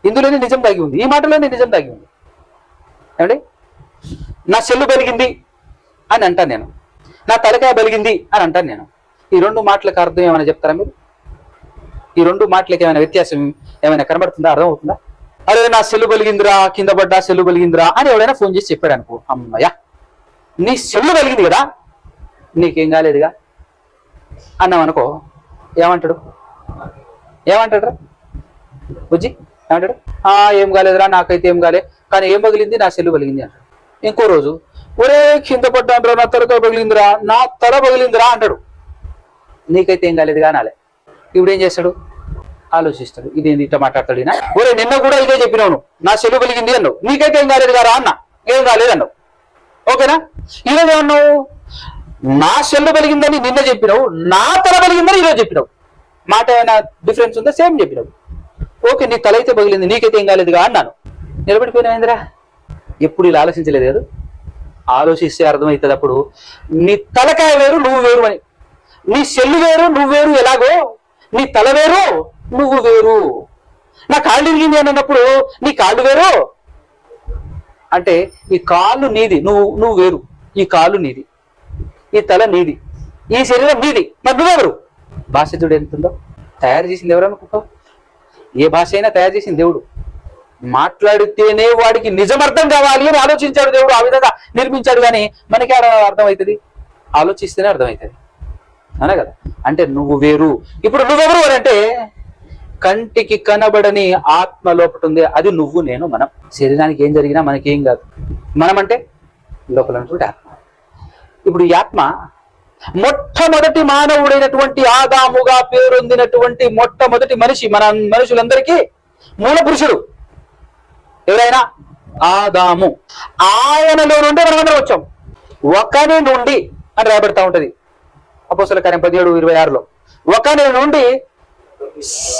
ఇందులోనే నిజం దాగి ఉంది, ఈ మాటలోనే నిజం దాగి ఉంది. ఏమండి, నా చెల్లు బలిగింది అని అంటాను నేను, నా తలకాయ బలిగింది అని అంటాను నేను. ఈ 2 మాటలకు అర్థం ఏమైనా చెప్తారా మీరు? ఈ 2 మాటలకి ఏమైనా వ్యత్యాసం ఏమైనా కనబడుతుందా, అర్థం అవుతుందా? అరే నా సెల్లు బలిగిందిరా, కింద పడ్డా సెల్లు బలిగిందిరా అని ఎవడైనా ఫోన్ చేసి చెప్పాడు అనుకో, అమ్మయ్యా నీ సెల్లు బలిగింది కదా, నీకేం కాలేదుగా అన్నాం అనుకో, ఏమంటాడు? ఏమంటాడు బుజ్జి? ఏమంటాడు? ఏం కాలేదురా, నాకైతే ఏం కాలే, కానీ ఏం పగిలింది? నా సెల్లు పగిలింది అంటాడు. ఇంకో రోజు ఒరే కింద పడ్డాండ్రా, నా తలతో పగిలిందిరా, నా తల పగిలిందిరా అంటాడు. నీకైతే ఏం కాలేదుగా అనాలే. ఇప్పుడు ఏం చేస్తాడు? ఆలోచిస్తాడు, ఇదేంది ఇట్లా మాట్లాడతాడు. ఒరే నిన్న కూడా ఇదే చెప్పినావు, నా సెల్లు పగిలింది అన్నావు, నీకైతే ఏం కాలేదు కదా అన్న, ఏం కాలేదన్నావు. ఓకేనా? ఈరోజు ఏమన్నావు? నా సెల్లు పలిగిందని నిన్న చెప్పినావు, నా తల పలిగిందని ఈరోజు చెప్పినావు. మాట ఏమైనా డిఫరెన్స్ ఉందా? సేమ్ చెప్పినావు. ఓకే, నీ తల అయితే పగిలింది, నీకైతే ఏం కాలేదుగా అన్నాను. నిలబడిపోయినావేంద్రా? ఎప్పుడు ఇలా ఆలోచించలేదు కదా. ఆలోచిస్తే అర్థమవుతుంది అప్పుడు, నీ తలకాయ వేరు నువ్వు వేరు అని. నీ సెల్లు వేరు నువ్వు వేరు ఎలాగో, నీ తల వేరు నువ్వు వేరు. నా కాళ్ళు ఇరిగింది అని అన్నప్పుడు నీ కాళ్ళు వేరు అంటే ఈ కాళ్ళు నీది, నువ్వు వేరు. ఈ కాళ్ళు నీది, ఈ తల నీది, ఈ శరీరం నీది, మరి నువ్వెవరు? భాష చూడు ఎంతుందో. తయారు చేసింది ఎవరు అనుకుంటావు? ఏ భాష అయినా తయారు చేసింది దేవుడు. మాట్లాడితేనే వాడికి నిజం అర్థం కావాలి అని ఆలోచించాడు దేవుడు, ఆ విధంగా నిర్మించాడు. కానీ మనకి అర్థమవుతుంది, ఆలోచిస్తేనే అర్థమవుతుంది. అవునా కదా? అంటే నువ్వు వేరు. ఇప్పుడు నువ్వెవరు అని అంటే కంటికి కనబడని ఆత్మ లోపట ఉంది, అది నువ్వు నేను మనం. శరీరానికి ఏం జరిగినా మనకేం కాదు, మనం అంటే లోపల ఉన్నటువంటి ఆత్మ. ఇప్పుడు ఈ ఆత్మ మొట్టమొదటి మానవుడైనటువంటి ఆదాముగా పేరొందినటువంటి మొట్టమొదటి మనిషి, మన మనుషులందరికీ మూల పురుషుడు ఎవరైనా ఆదాము. ఆయనలో నుండి మనం అందరం వచ్చాం. ఒకని నుండి అని రాబడతా ఉంటది అపోస్తల కార్యం 17:26లో. ఒకని నుండి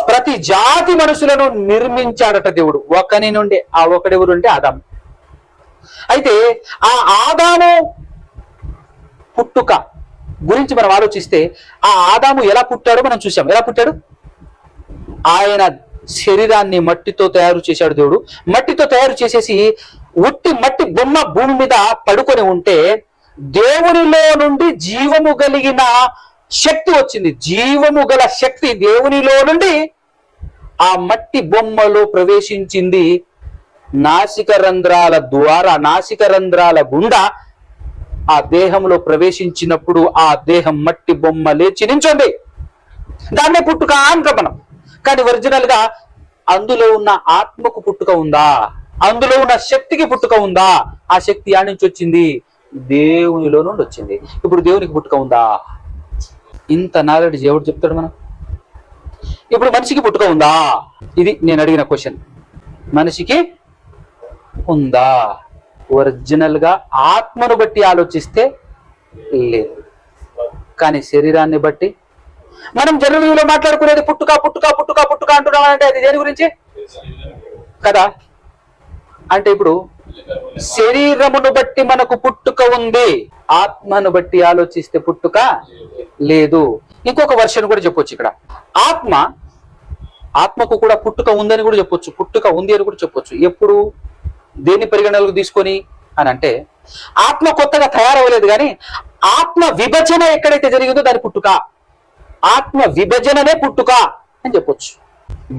ప్రతి జాతి మనుషులను నిర్మించాడట దేవుడు, ఒకని నుండి. ఆ ఒకడెవరు అంటే ఆదాము. అయితే ఆ ఆదాము పుట్టుక గురించి మనం ఆలోచిస్తే, ఆ ఆదాము ఎలా పుట్టాడో మనం చూసాం. ఎలా పుట్టాడు? ఆయన శరీరాన్ని మట్టితో తయారు చేశాడు దేవుడు. మట్టితో తయారు చేసేసి ఉట్టి మట్టి బొమ్మ భూమి మీద పడుకొని ఉంటే దేవునిలో నుండి జీవము కలిగిన శక్తి వచ్చింది. జీవము గల శక్తి దేవునిలో నుండి ఆ మట్టి బొమ్మలో ప్రవేశించింది. నాసిక రంధ్రాల ద్వారా, నాసిక రంధ్రాల గుండా ఆ దేహంలో ప్రవేశించినప్పుడు ఆ దేహం మట్టి బొమ్మ లేచి నించోండి. దాన్నే పుట్టుక అంటాం మనం. కానీ ఒరిజినల్ గా అందులో ఉన్న ఆత్మకు పుట్టుక ఉందా? అందులో ఉన్న శక్తికి పుట్టుక ఉందా? ఆ శక్తి యాడ్ నుంచి వచ్చింది? దేవునిలో నుండి వచ్చింది. ఇప్పుడు దేవునికి పుట్టుక ఉందా? ఇంత నాలెడ్జ్ ఎవడు చెప్తాడు మనం? ఇప్పుడు మనిషికి పుట్టుక ఉందా? ఇది నేను అడిగిన క్వశ్చన్. మనిషికి ఉందా? ఒరిజినల్ గా ఆత్మను బట్టి ఆలోచిస్తే లేదు. కానీ శరీరాన్ని బట్టి మనం జనరల్ లో మాట్లాడుకునేది పుట్టుక పుట్టుక పుట్టుక పుట్టుక అంటున్నామంటే అది దేని గురించి కదా? అంటే ఇప్పుడు శరీరమును బట్టి మనకు పుట్టుక ఉంది, ఆత్మను బట్టి ఆలోచిస్తే పుట్టుక లేదు. ఇంకొక వర్షన్ కూడా చెప్పొచ్చు ఇక్కడ. ఆత్మకు కూడా పుట్టుక ఉందని కూడా చెప్పొచ్చు, పుట్టుక ఉంది అని కూడా చెప్పొచ్చు. ఎప్పుడు దేని పరిగణనలకు తీసుకొని అని అంటే, ఆత్మ కొత్తగా తయారవ్వలేదు, కానీ ఆత్మ విభజన ఎక్కడైతే జరిగిందో దాని పుట్టుక, ఆత్మ విభజననే పుట్టుక అని చెప్పొచ్చు.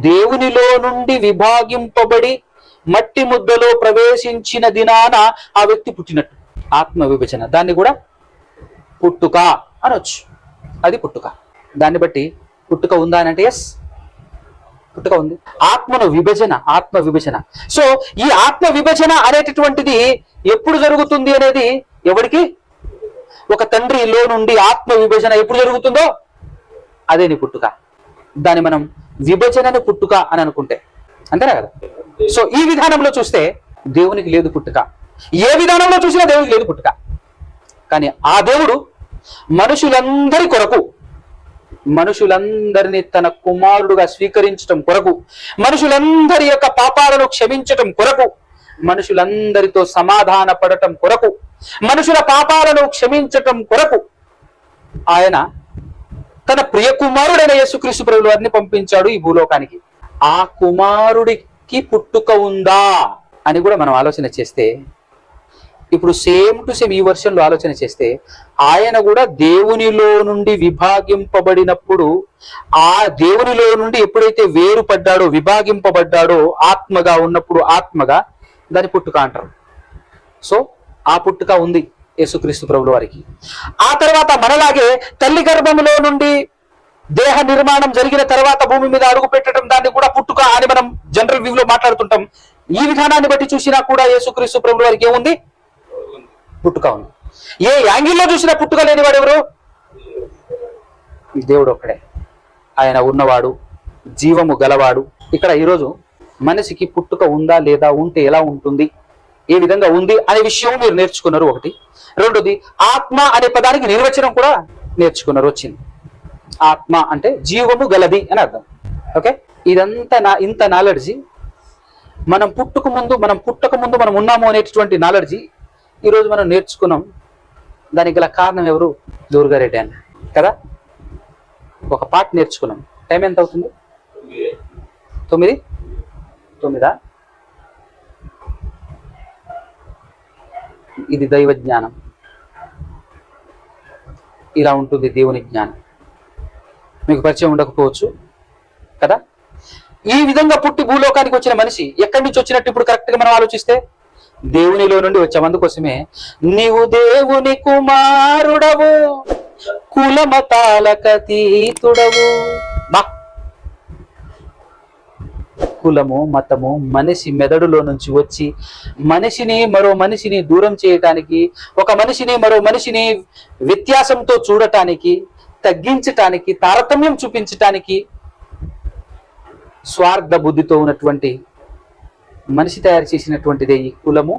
దేవునిలో నుండి విభాగింపబడి మట్టి ముద్దలో ప్రవేశించిన దినాన ఆ వ్యక్తి పుట్టినట్టు ఆత్మ విభజన, దాన్ని కూడా పుట్టుక అనొచ్చు. అది పుట్టుక. దాన్ని బట్టి పుట్టుక ఉందా అని అంటే ఎస్, పుట్టుక ఉంది. ఆత్మ విభజన. సో ఈ ఆత్మ విభజన అనేటటువంటిది ఎప్పుడు జరుగుతుంది అనేది ఎవరికి? ఒక తండ్రిలో నుండి ఆత్మ విభజన ఎప్పుడు జరుగుతుందో అదే నీ పుట్టుక. దాన్ని మనం విభజనని పుట్టుక అని అనుకుంటే అంతేనా కదా? సో ఈ విధానంలో చూస్తే దేవునికి లేదు పుట్టుక. ఏ విధానంలో చూసినా దేవునికి లేదు పుట్టుక. కానీ ఆ దేవుడు మనుషులందరి కొరకు, మనుషులందరినీ తన కుమారుడుగా స్వీకరించటం కొరకు, మనుషులందరి యొక్క పాపాలను క్షమించటం కొరకు, మనుషులందరితో సమాధాన పడటం కొరకు, మనుషుల పాపాలను క్షమించటం కొరకు ఆయన తన ప్రియ కుమారుడైన యేసుక్రీస్తు ప్రభువు వారిని పంపించాడు ఈ భూలోకానికి. ఆ కుమారుడికి పుట్టుక ఉందా అని కూడా మనం ఆలోచన చేస్తే, ఇప్పుడు సేమ్ టు సేమ్ ఈ వర్షన్లో ఆలోచన చేస్తే, ఆయన కూడా దేవునిలో నుండి విభాగింపబడినప్పుడు, ఆ దేవునిలో నుండి ఎప్పుడైతే వేరుపడ్డాడో, విభాగింపబడ్డాడో, ఆత్మగా ఉన్నప్పుడు ఆత్మగా, దాని పుట్టుక అంటారు. సో ఆ పుట్టుక ఉంది యేసుక్రీస్తు ప్రభువు వారికి. ఆ తర్వాత మనలాగే తల్లి గర్భంలో నుండి దేహ నిర్మాణం జరిగిన తర్వాత భూమి మీద అడుగు పెట్టడం, దాన్ని కూడా పుట్టుక అని మనం జనరల్ వ్యూలో మాట్లాడుతుంటాం. ఈ విధానాన్ని బట్టి చూసినా కూడా యేసుక్రీస్తు ప్రభువు వారికి ఏముంది? పుట్టుక ఉంది. ఏ యాంగిల్లో చూసినా పుట్టుక లేనివాడు ఎవరు? దేవుడు ఒక్కడే. ఆయన ఉన్నవాడు, జీవము గలవాడు. ఇక్కడ ఈరోజు మనిషికి పుట్టుక ఉందా లేదా, ఉంటే ఎలా ఉంటుంది, ఏ విధంగా ఉంది అనే విషయం మీరు నేర్చుకున్నారు ఒకటి. రెండోది, ఆత్మ అనే పదానికి నిర్వచనం కూడా నేర్చుకున్నారు, వచ్చింది. ఆత్మ అంటే జీవము గలది అని అర్థం. ఓకే, ఇదంతా ఇంత నాలెడ్జి మనం పుట్టక ముందు మనం ఉన్నాము అనేటటువంటి నాలెడ్జి ఈరోజు మనం నేర్చుకున్నాం. దానికి గల కారణం ఎవరు? దుర్గారెడ్డి అని కదా. ఒక పాట నేర్చుకున్నాం. టైం ఎంత అవుతుంది? 9. ఇది దైవ జ్ఞానం. ఇలా ఉంటుంది దేవుని జ్ఞానం. మీకు పరిచయం ఉండకపోవచ్చు కదా. ఈ విధంగా పుట్టి భూలోకానికి వచ్చిన మనిషి ఎక్కడి నుంచి వచ్చినట్టు ఇప్పుడు కరెక్ట్ గా మనం ఆలోచిస్తే దేవునిలో నుండి వచ్చాం. అందుకోసమే నీవు దేవుని కుమారుడవు, కులమతాలకతీతుడవు. కులము మతము మనిషి మెదడులో నుంచి వచ్చి మనిషిని మరో మనిషిని దూరం చేయటానికి, ఒక మనిషిని మరో మనిషిని వ్యత్యాసంతో చూడటానికి, తగ్గించటానికి, తారతమ్యం చూపించటానికి స్వార్థ బుద్ధితో ఉన్నటువంటి మనిషి తయారు చేసినటువంటిదే ఈ కులము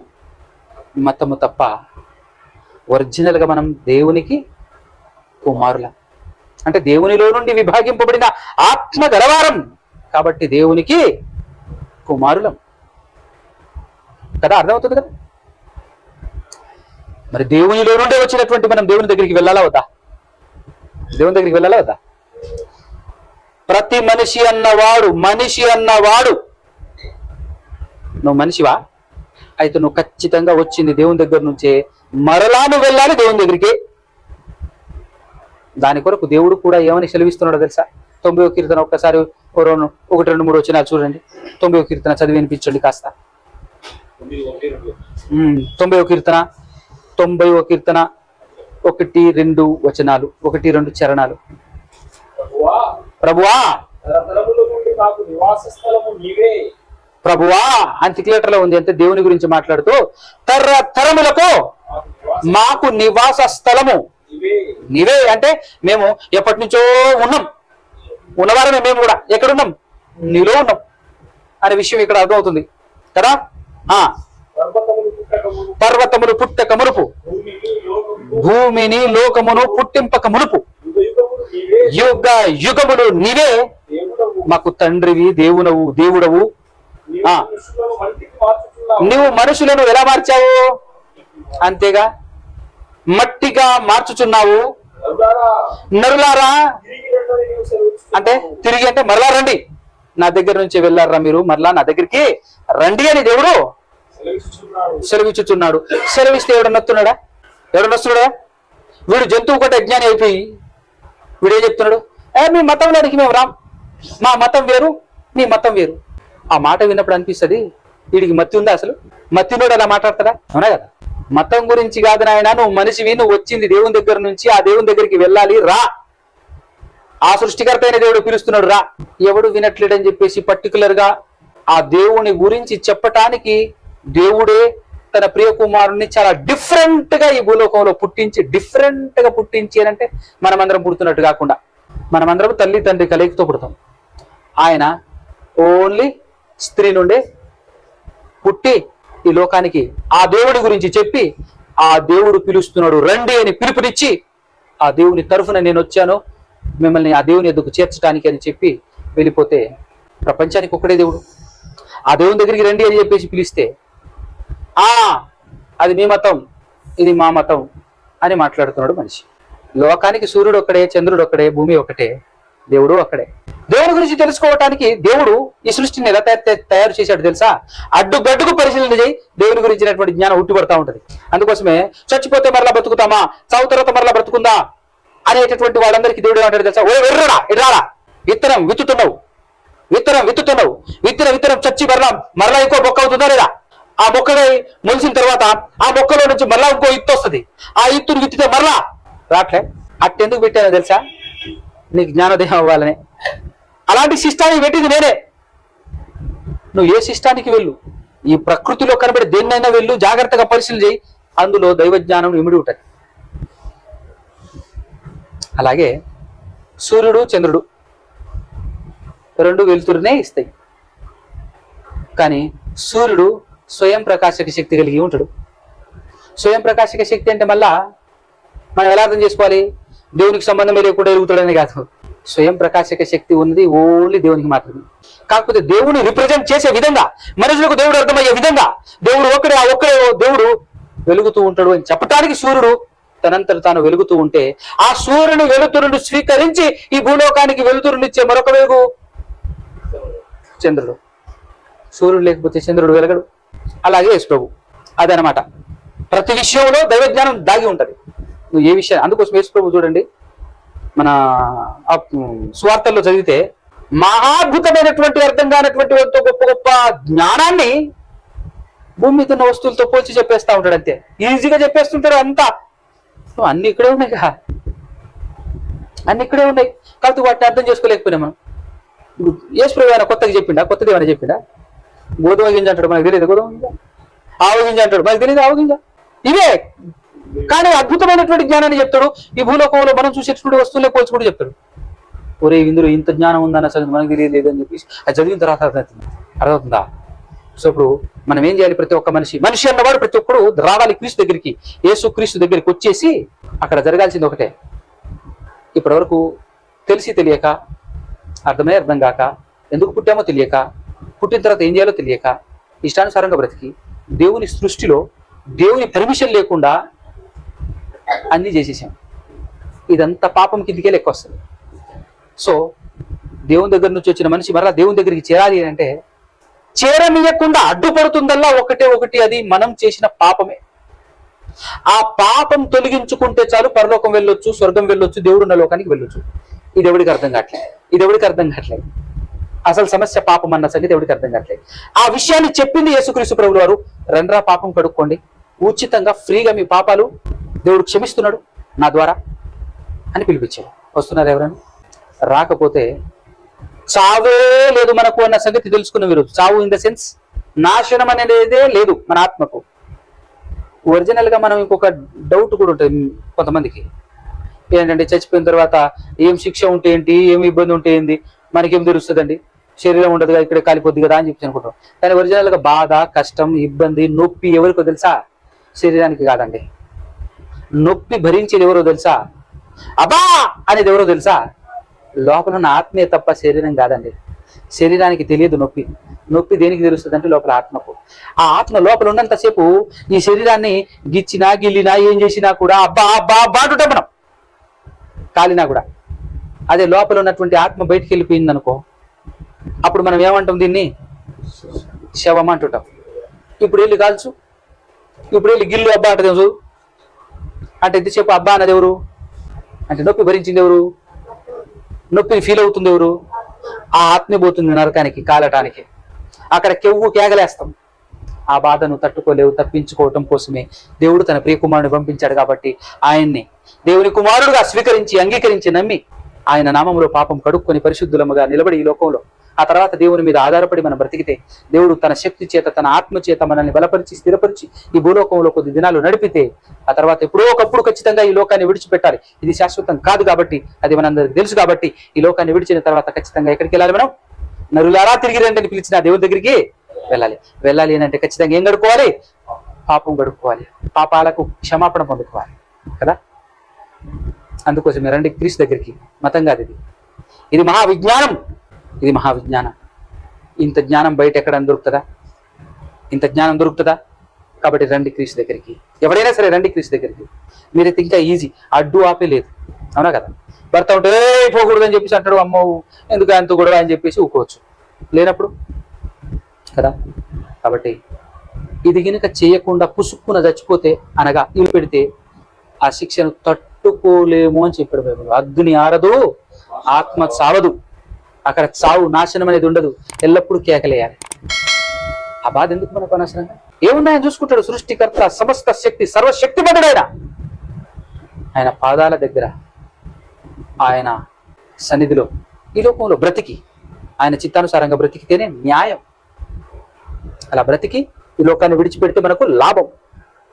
మతము తప్ప ఒరిజినల్గా మనం దేవునికి కుమారులం. అంటే దేవునిలో నుండి విభాగింపబడిన ఆత్మ గలవారం కాబట్టి దేవునికి కుమారులం కదా. అర్థమవుతుంది కదా. మరి దేవునిలో నుండి వచ్చినటువంటి మనం దేవుని దగ్గరికి వెళ్ళాలా వద్దా? దేవుని దగ్గరికి వెళ్ళాలా వద్దా? ప్రతి మనిషి అన్నవాడు నువ్వు మనిషివా? అయితే నువ్వు ఖచ్చితంగా వచ్చింది దేవుని దగ్గర నుంచే, మరలా నువ్వు వెళ్ళాలి దేవుని దగ్గరికి. దాని కొరకు దేవుడు కూడా ఏమని సెలవిస్తున్నాడో తెలుసా? 90వ కీర్తన ఒక్కసారి 1, 2, 3 వచ్చినా చూడండి. 90వ కీర్తన చదివి వినిపించండి కాస్త. 90వ కీర్తన 1, 2 వచనాలు, 1, 2 చరణాలు. ప్రభువా ప్రభువా అంతిక్లేటర్ లో ఉంది. అంటే దేవుని గురించి మాట్లాడుతూ తరములకు మాకు నివాస స్థలము నీవే. అంటే మేము ఎప్పటి నుంచో ఉన్నవారమే, మేము కూడా ఎక్కడున్నాం? నీలో ఉన్నాం అనే విషయం ఇక్కడ అర్థమవుతుంది కదా. పర్వతములు పుట్టక మునుపు, భూమిని లోకమును పుట్టింపక మునుపు, యుగ యుగములు నీవే మాకు తండ్రివి, దేవుడవు. నువ్వు మనుషులను ఎలా మార్చావు? అంతేగా, మట్టిగా మార్చుచున్నావు. నరులారా అంటే తిరిగి అంటే మరలా రండి, నా దగ్గర నుంచి వెళ్ళారా మీరు, మరలా నా దగ్గరికి రండి అని దేవుడు సెలవిచ్చుచున్నాడు. సెలవిస్తే ఎవడన్నా వస్తున్నాడా? వీడు జంతువు కంటే అజ్ఞాని అయిపోయి వీడేం చెప్తున్నాడు? మీ మతంలోనికి మేము రాం, మా మతం వేరు, నీ మతం వేరు. ఆ మాట విన్నప్పుడు అనిపిస్తుంది, వీడికి మత్తి ఉందా? అసలు మత్తినోడు అలా మాట్లాడతాడా? అవునా కదా. మతం గురించి కాదు నాయన, నువ్వు మనిషివి, నువ్వు వచ్చింది దేవుని దగ్గర నుంచి, ఆ దేవుని దగ్గరికి వెళ్ళాలి, రా. ఆ సృష్టికర్త అయిన దేవుడు పిలుస్తున్నాడు, రా. ఎవడు వినట్లేడని చెప్పేసి పర్టికులర్ గా ఆ దేవుని గురించి చెప్పటానికి దేవుడే తన ప్రియ కుమారుణ్ణి చాలా డిఫరెంట్ గా ఈ భూలోకంలో పుట్టించి అంటే మనమందరం పుడుతున్నట్టు కాకుండా, మనమందరం తల్లి తండ్రి కలయికతో పుడతాం. ఆయన ఓన్లీ స్త్రీ నుండే పుట్టి ఈ లోకానికి ఆ దేవుడి గురించి చెప్పి, ఆ దేవుడు పిలుస్తున్నాడు రండి అని పిలుపునిచ్చి, ఆ దేవుని తరఫున నేను వచ్చాను మిమ్మల్ని ఆ దేవుని ఎద్దుకు చేర్చడానికి అని చెప్పి వెళ్ళిపోతే, ప్రపంచానికి ఒక్కడే దేవుడు. ఆ దేవుని దగ్గరికి రండి అని చెప్పేసి పిలిస్తే, అది మీ మతం, ఇది మా మతం అని మాట్లాడుతున్నాడు మనిషి. లోకానికి సూర్యుడు ఒక్కడే, చంద్రుడు ఒక్కడే, భూమి ఒక్కటే, దేవుడు ఒక్కడే. దేవుని గురించి తెలుసుకోవటానికి దేవుడు ఈ సృష్టిని ఎలా తయారు చేశాడు తెలుసా? అడ్డుగడ్డుకు పరిశీలన చేయి, దేవుని గురించినటువంటి జ్ఞానం ఉట్టిపడతా ఉంటది. అందుకోసమే చచ్చిపోతే మరలా బ్రతుకుతామా, చావు తర్వాత మరలా బ్రతుకుందా అనేటటువంటి వాళ్ళందరికీ దేవుడు ఏమంటాడు తెలుసా? ఓ వెర్రడా, ఇడ్రాడా, విత్తనం విత్తుతున్నావు, విత్తనం చచ్చి మరలా ఇంకో మొక్క అవుతుందా లేదా? ఆ మొక్కగా మొలిసిన తర్వాత ఆ మొక్కలో నుంచి మరలా ఇంకో ఇత్తు వస్తుంది. ఆ ఇత్తును విత్తితే మరలా రాట్లే. అట్టెందుకు పెట్టానో తెలుసా? నీకు జ్ఞానోదయం అవ్వాలని. అలాంటి శిష్టానికి పెట్టింది నేనే. నువ్వు ఏ శిష్టానికి వెళ్ళు, ఈ ప్రకృతిలో కనబడే దేన్నైనా వెళ్ళు, జాగ్రత్తగా పరిశీలన చేయి, అందులో దైవజ్ఞానం ఇమిడి ఉంటుంది. అలాగే సూర్యుడు చంద్రుడు రెండు వెలుతురునే ఇస్తాయి, కానీ సూర్యుడు స్వయం ప్రకాశక శక్తి కలిగి ఉంటాడు. స్వయం ప్రకాశక శక్తి అంటే మళ్ళా మనం ఎలా అర్థం చేసుకోవాలి? దేవునికి సంబంధమే లేకుండా ఎరుగుతాడని కాదు. స్వయం ప్రకాశక శక్తి ఉన్నది ఓన్లీ దేవునికి మాత్రమే. కాకపోతే దేవుని రిప్రజెంట్ చేసే విధంగా, మనుషులకు దేవుడు అర్థమయ్యే విధంగా దేవుడు ఒక్కడే, ఆ ఒక్కడే దేవుడు వెలుగుతూ ఉంటాడు అని చెప్పటానికి సూర్యుడు తనంతట తాను వెలుగుతూ ఉంటే, ఆ సూర్యుని వెలుతురును స్వీకరించి ఈ భూలోకానికి వెలుతురునిచ్చే మరొక వెలుగు చంద్రుడు. సూర్యుడు లేకపోతే చంద్రుడు వెలగడు. అలాగే యేసు ప్రభు అదనమాట. ప్రతి విషయంలో దైవజ్ఞానం దాగి ఉంటది. నువ్వు ఏ విషయం, అందుకోసం యేసు ప్రభు చూడండి, మన సువార్తల్లో చదివితే మహాద్భుతమైనటువంటి అర్థం కానటువంటి గొప్ప గొప్ప జ్ఞానాన్ని భూమి మీద ఉన్న వస్తువులతో పోల్చి చెప్పేస్తా ఉంటాడు. అంతే ఈజీగా చెప్పేస్తుంటాడు. అంతా అన్ని ఇక్కడే ఉన్నాయి కదా, అన్ని ఇక్కడే ఉన్నాయి. కాబట్టి వాటిని అర్థం చేసుకోలేకపోయినా మనం. యేసు ప్రభు ఏమైనా కొత్తది ఏమైనా చెప్పిండా? గోధుమ గింజ అంటాడు, మనకు తెలియదు. గోధుమ గింజ, ఆవు గింజ అంటాడు, మనకు తెలియదు. ఆవు గింజ ఇవే, కానీ అద్భుతమైనటువంటి జ్ఞానాన్ని చెప్తాడు. ఈ భూలోకంలో మనం చూసేటువంటి వస్తువులే పోల్చుకుంటూ చెప్తాడు. ఒరే ఇందులో ఇంత జ్ఞానం ఉందన్న సంగతి మనకు తెలియలేదు అని చెప్పేసి అది చదివిన తర్వాత అర్థమవుతుందా? సో ఇప్పుడు మనం ఏం చేయాలి? ప్రతి ఒక్క మనిషి అన్నవాడు ప్రతి ఒక్కడు రావాలి క్రీస్తు దగ్గరికి, యేసు క్రీస్తు దగ్గరికి వచ్చేసి అక్కడ జరగాల్సింది ఒకటే. ఇప్పటి వరకు తెలియక, అర్థం కాక, ఎందుకు పుట్టామో తెలియక, పుట్టిన తర్వాత ఏం చేయాలో తెలియక, ఇష్టానుసారంగా బ్రతికి దేవుని సృష్టిలో దేవుని పర్మిషన్ లేకుండా అన్నీ చేసేసాం. ఇదంతా పాపం కిందికే లెక్క వస్తుంది. సో దేవుని దగ్గర నుంచి వచ్చిన మనిషి మరలా దేవుని దగ్గరికి చేరాలి అంటే చేరనీయకుండా అడ్డుపడుతుందల్లా ఒకటి, అది మనం చేసిన పాపమే. ఆ పాపం తొలగించుకుంటే చాలు పరలోకం వెళ్ళొచ్చు, స్వర్గం వెళ్ళొచ్చు, దేవుడున్న లోకానికి వెళ్ళొచ్చు. ఇది ఎవడికి అర్థం కావట్లేదు. అసలు సమస్య పాపం అన్న సంగతి ఎవడికి అర్థం కావట్లేదు. ఆ విషయాన్ని చెప్పింది యేసుక్రీస్తు ప్రభువు వారు. రండ్రా పాపం కడుక్కోండి, ఉచితంగా ఫ్రీగా మీ పాపాలు దేవుడు క్షమిస్తున్నాడు నా ద్వారా అని పిలిపించాడు. వస్తున్నారు ఎవరైనా? రాకపోతే చావే లేదు మనకు అన్న సంగతి తెలుసుకున్న మీరు. చావు ఇన్ ద సెన్స్ నాశనం అనేదే లేదు మన ఆత్మకు. ఒరిజినల్ గా మనం ఇంకొక డౌట్ కూడా ఉంటుంది కొంతమందికి, ఏంటంటే చచ్చిపోయిన తర్వాత ఏం శిక్ష ఉంటే ఏంటి, ఏమి ఇబ్బంది ఉంటే ఏంది, మనకేం తెలుస్తుందండి, శరీరం ఉండదు కదా, ఇక్కడే కాలిపోద్ది కదా అని చెప్పి అనుకుంటాం. కానీ ఒరిజినల్ గా బాధ, కష్టం, ఇబ్బంది, నొప్పి ఎవరికో తెలుసా? శరీరానికి కాదండి. నొప్పి భరించేది ఎవరో తెలుసా? అబ్బా అనేది ఎవరో తెలుసా? లోపల ఉన్న ఆత్మే తప్ప శరీరం కాదండి. శరీరానికి తెలియదు నొప్పి. నొప్పి దేనికి తెలుస్తుంది అంటే లోపల ఆత్మకు. ఆ ఆత్మ లోపల ఉన్నంతసేపు ఈ శరీరాన్ని గిచ్చినా గిల్లినా ఏం చేసినా కూడా అబ్బా అబ్బా అబ్బా అంటుంటాం మనం, కాలినా కూడా. అదే లోపల ఉన్నటువంటి ఆత్మ బయటికి వెళ్ళిపోయింది అనుకో, అప్పుడు మనం ఏమంటాం? దీన్ని శవం అంటుంటాం. ఇప్పుడు వెళ్ళి కాల్చు, ఇప్పుడు వెళ్ళి గిల్లు అబ్బా అంటే తెలుసు అంటే ఎంతసేపు అబ్బా అన్నది ఎవరు? అంటే నొప్పి భరించింది ఎవరు? నొప్పిని ఫీల్ అవుతుంది ఎవరు? ఆ ఆత్మ పోతుంది నరకానికి, కాలటానికి. అక్కడ కెవ్వు కేగలేస్తాం. ఆ బాధను తట్టుకోలేవు. తప్పించుకోవటం కోసమే దేవుడు తన ప్రియ కుమారుని పంపించాడు. కాబట్టి ఆయన్ని దేవుని కుమారుడుగా స్వీకరించి, అంగీకరించి, నమ్మి ఆయన నామములో పాపం కడుక్కొని పరిశుద్ధులముగా నిలబడి ఈ లోకంలో ఆ తర్వాత దేవుని మీద ఆధారపడి మనం బ్రతికితే దేవుడు తన శక్తి చేత, తన ఆత్మ చేత మనల్ని బలపరిచి, స్థిరపరిచి ఈ భూలోకంలో కొద్ది దినాలు నడిపితే ఆ తర్వాత ఎప్పుడో ఒకప్పుడు ఖచ్చితంగా ఈ లోకాన్ని విడిచిపెట్టాలి. ఇది శాశ్వతం కాదు కాబట్టి, అది మనందరికి తెలుసు కాబట్టి, ఈ లోకాన్ని విడిచిన తర్వాత ఖచ్చితంగా ఎక్కడికి వెళ్ళాలి? మనం నరులారా తిరిగి రండి అని పిలిచిన దేవుని దగ్గరికి వెళ్ళాలి అని అంటే ఖచ్చితంగా ఏం గడుక్కోవాలి? పాపం గడుక్కోవాలి, పాపాలకు క్షమాపణ పొందుకోవాలి కదా. అందుకోసం రండి క్రీస్తు దగ్గరికి. మతం కాదు ఇది, ఇది మహావిజ్ఞానం. ఇది మహావిజ్ఞానం. ఇంత జ్ఞానం బయట ఎక్కడ దొరుకుతుందా? ఇంత జ్ఞానం దొరుకుతుందా? కాబట్టి రండి క్రీస్తు దగ్గరికి. ఎవరైనా సరే రండి క్రీస్తు దగ్గరికి. మీరైతే ఇంకా ఈజీ, అడ్డు ఆపే లేదు, అవునా కదా. భర్త ఉంటే పోకూడదు అని చెప్పేసి అంటాడు, అమ్మో ఎందుకు అంత గొడవ అని చెప్పేసి ఊకోవచ్చు, లేనప్పుడు కదా. కాబట్టి ఇది కనుక చేయకుండా పుసుక్కున చచ్చిపోతే, అనగా ఇల్లు పెడితే ఆ శిక్షను తట్టుకోలేము అని చెప్పాడు బైబిల్. అగ్ని ఆరదు, ఆత్మ చావదు. అక్కడ చావు, నాశనం అనేది ఉండదు. ఎల్లప్పుడూ కేకలేయాలి. ఆ బాధ ఎందుకు మనకు అనవసరంగా? ఏమున్నాయని చూసుకుంటాడు సృష్టికర్త, సమస్త శక్తి, సర్వశక్తిమంతుడు ఆయన పాదాల దగ్గర, ఆయన సన్నిధిలో ఈ లోకంలో బ్రతికి ఆయన చిత్తానుసారంగా బ్రతికితేనే న్యాయం. అలా బ్రతికి ఈ లోకాన్ని విడిచిపెడితే మనకు లాభం.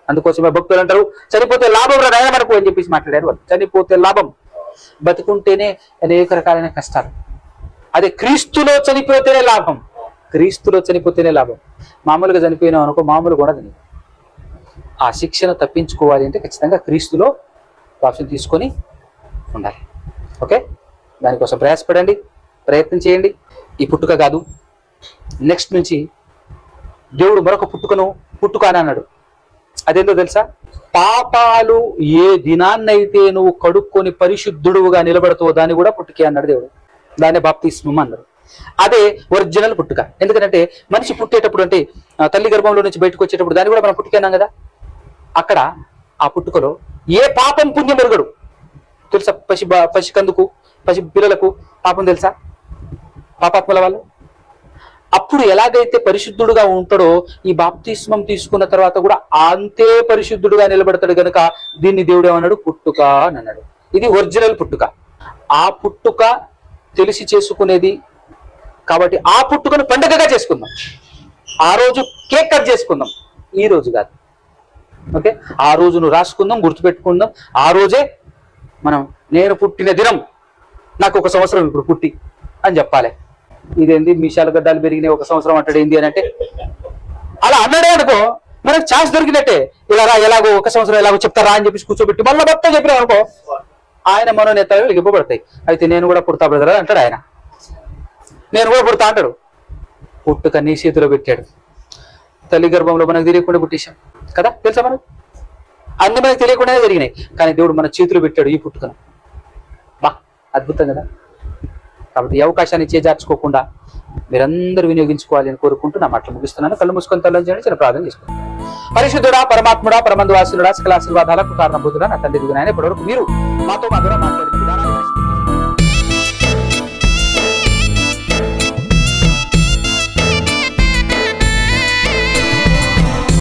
అందుకోసమే భక్తులు అంటారు, చనిపోతే లాభం రా నాయన మనకు అని చెప్పేసి మాట్లాడారు వాళ్ళు. చనిపోతే లాభం, బతుకుంటేనే అనేక రకాలైన కష్టాలు. అదే క్రీస్తులో చనిపోతేనే లాభం. క్రీస్తులో చనిపోతేనే లాభం. మామూలుగా చనిపోయినాం అనుకో, మామూలుగా ఉండదు. ఆ శిక్షను తప్పించుకోవాలి అంటే ఖచ్చితంగా క్రీస్తులో బాప్తిసం తీసుకొని ఉండాలి. ఓకే, దానికోసం ప్రయాసపడండి, ప్రయత్నం చేయండి. ఈ పుట్టుక కాదు, నెక్స్ట్ నుంచి దేవుడు మరొక పుట్టుక అని అన్నాడు. అదేందో తెలుసా? పాపాలు ఏ దినాన్నైతే నువ్వు కడుక్కొని పరిశుద్ధుడుగా నిలబడతావో దాన్ని కూడా పుట్టుకే అన్నాడు దేవుడు. దాన్ని బాప్తిస్మం అన్నారు. అదే ఒరిజినల్ పుట్టుక. ఎందుకంటే మనిషి పుట్టేటప్పుడు, అంటే తల్లి గర్భంలో నుంచి బయటకు వచ్చేటప్పుడు దాన్ని కూడా మనం పుట్టుకే అన్నాం కదా. అక్కడ ఆ పుట్టుకలో ఏ పాపం పుణ్యం ఎరుగడు తెలుసా? పసి పిల్లలకు పాపం తెలుసా? పాపాత్మల వాళ్ళు. అప్పుడు ఎలాగైతే పరిశుద్ధుడుగా ఉంటాడో ఈ బాప్తిస్మం తీసుకున్న తర్వాత కూడా అంతే పరిశుద్ధుడుగా నిలబడతాడు. గనుక దీన్ని దేవుడు ఏమన్నాడు? పుట్టుక అని అన్నాడు. ఇది ఒరిజినల్ పుట్టుక. ఆ పుట్టుక తెలిసి చేసుకునేది కాబట్టి ఆ పుట్టుకను పండుగగా చేసుకుందాం. ఆ రోజు కేక్ కట్ చేసుకుందాం, ఈ రోజు కాదు. ఓకే, ఆ రోజును రాసుకుందాం, గుర్తుపెట్టుకుందాం. ఆ రోజే మనం నేను పుట్టిన దినం, నాకు 1 సంవత్సరం ఇప్పుడు పుట్టి అని చెప్పాలి. ఇదేంది మీసాల గడ్డాలు పెరిగినాయి 1 సంవత్సరం అంటాడు ఏంది అని అంటే, అలా అన్నాడే అనుకో మనకు ఛాన్స్ దొరికినట్టే. ఇలా రా, ఎలాగో 1 సంవత్సరం ఎలాగో చెప్తారా అని చెప్పేసి కూర్చోబెట్టి మళ్ళీ మొత్తం చెప్పినా అనుకో ఆయన మనోనేతలు ఇవ్వబడతాయి. అయితే నేను కూడా పుడతా బ్రదర్ అంటాడు ఆయన. నేను కూడా పుడతా అంటాడు. పుట్టుక నీ చేతిలో పెట్టాడు. తల్లి గర్భంలో మనకు తెలియకుండా పుట్టేశాం కదా, తెలుసా? మనకు అన్ని మనకు తెలియకుండానే జరిగినాయి. కానీ దేవుడు మన చేతిలో పెట్టాడు ఈ పుట్టుకను. బా అద్భుతం కదా. కాబట్టి ఈ అవకాశాన్ని చేజార్చుకోకుండా మీరందరూ వినియోగించుకోవాలి అని కోరుకుంటూ నా మాటలు ముగిస్తున్నాను. కళ్ళు మూసుకొని తల్లని చేయండి, చిన్న ప్రార్థన చేసుకుంటాను. పరిశుద్ధుడా, పరమాత్ముడా, పరమందువాసునుడా, సకల ఆశీర్వాదాలకు కారణభూతుడా నా తండ్రి దిగునాయన, ఇప్పటివరకు మీరు మాతో మాట్లాడిన విధానాన్ని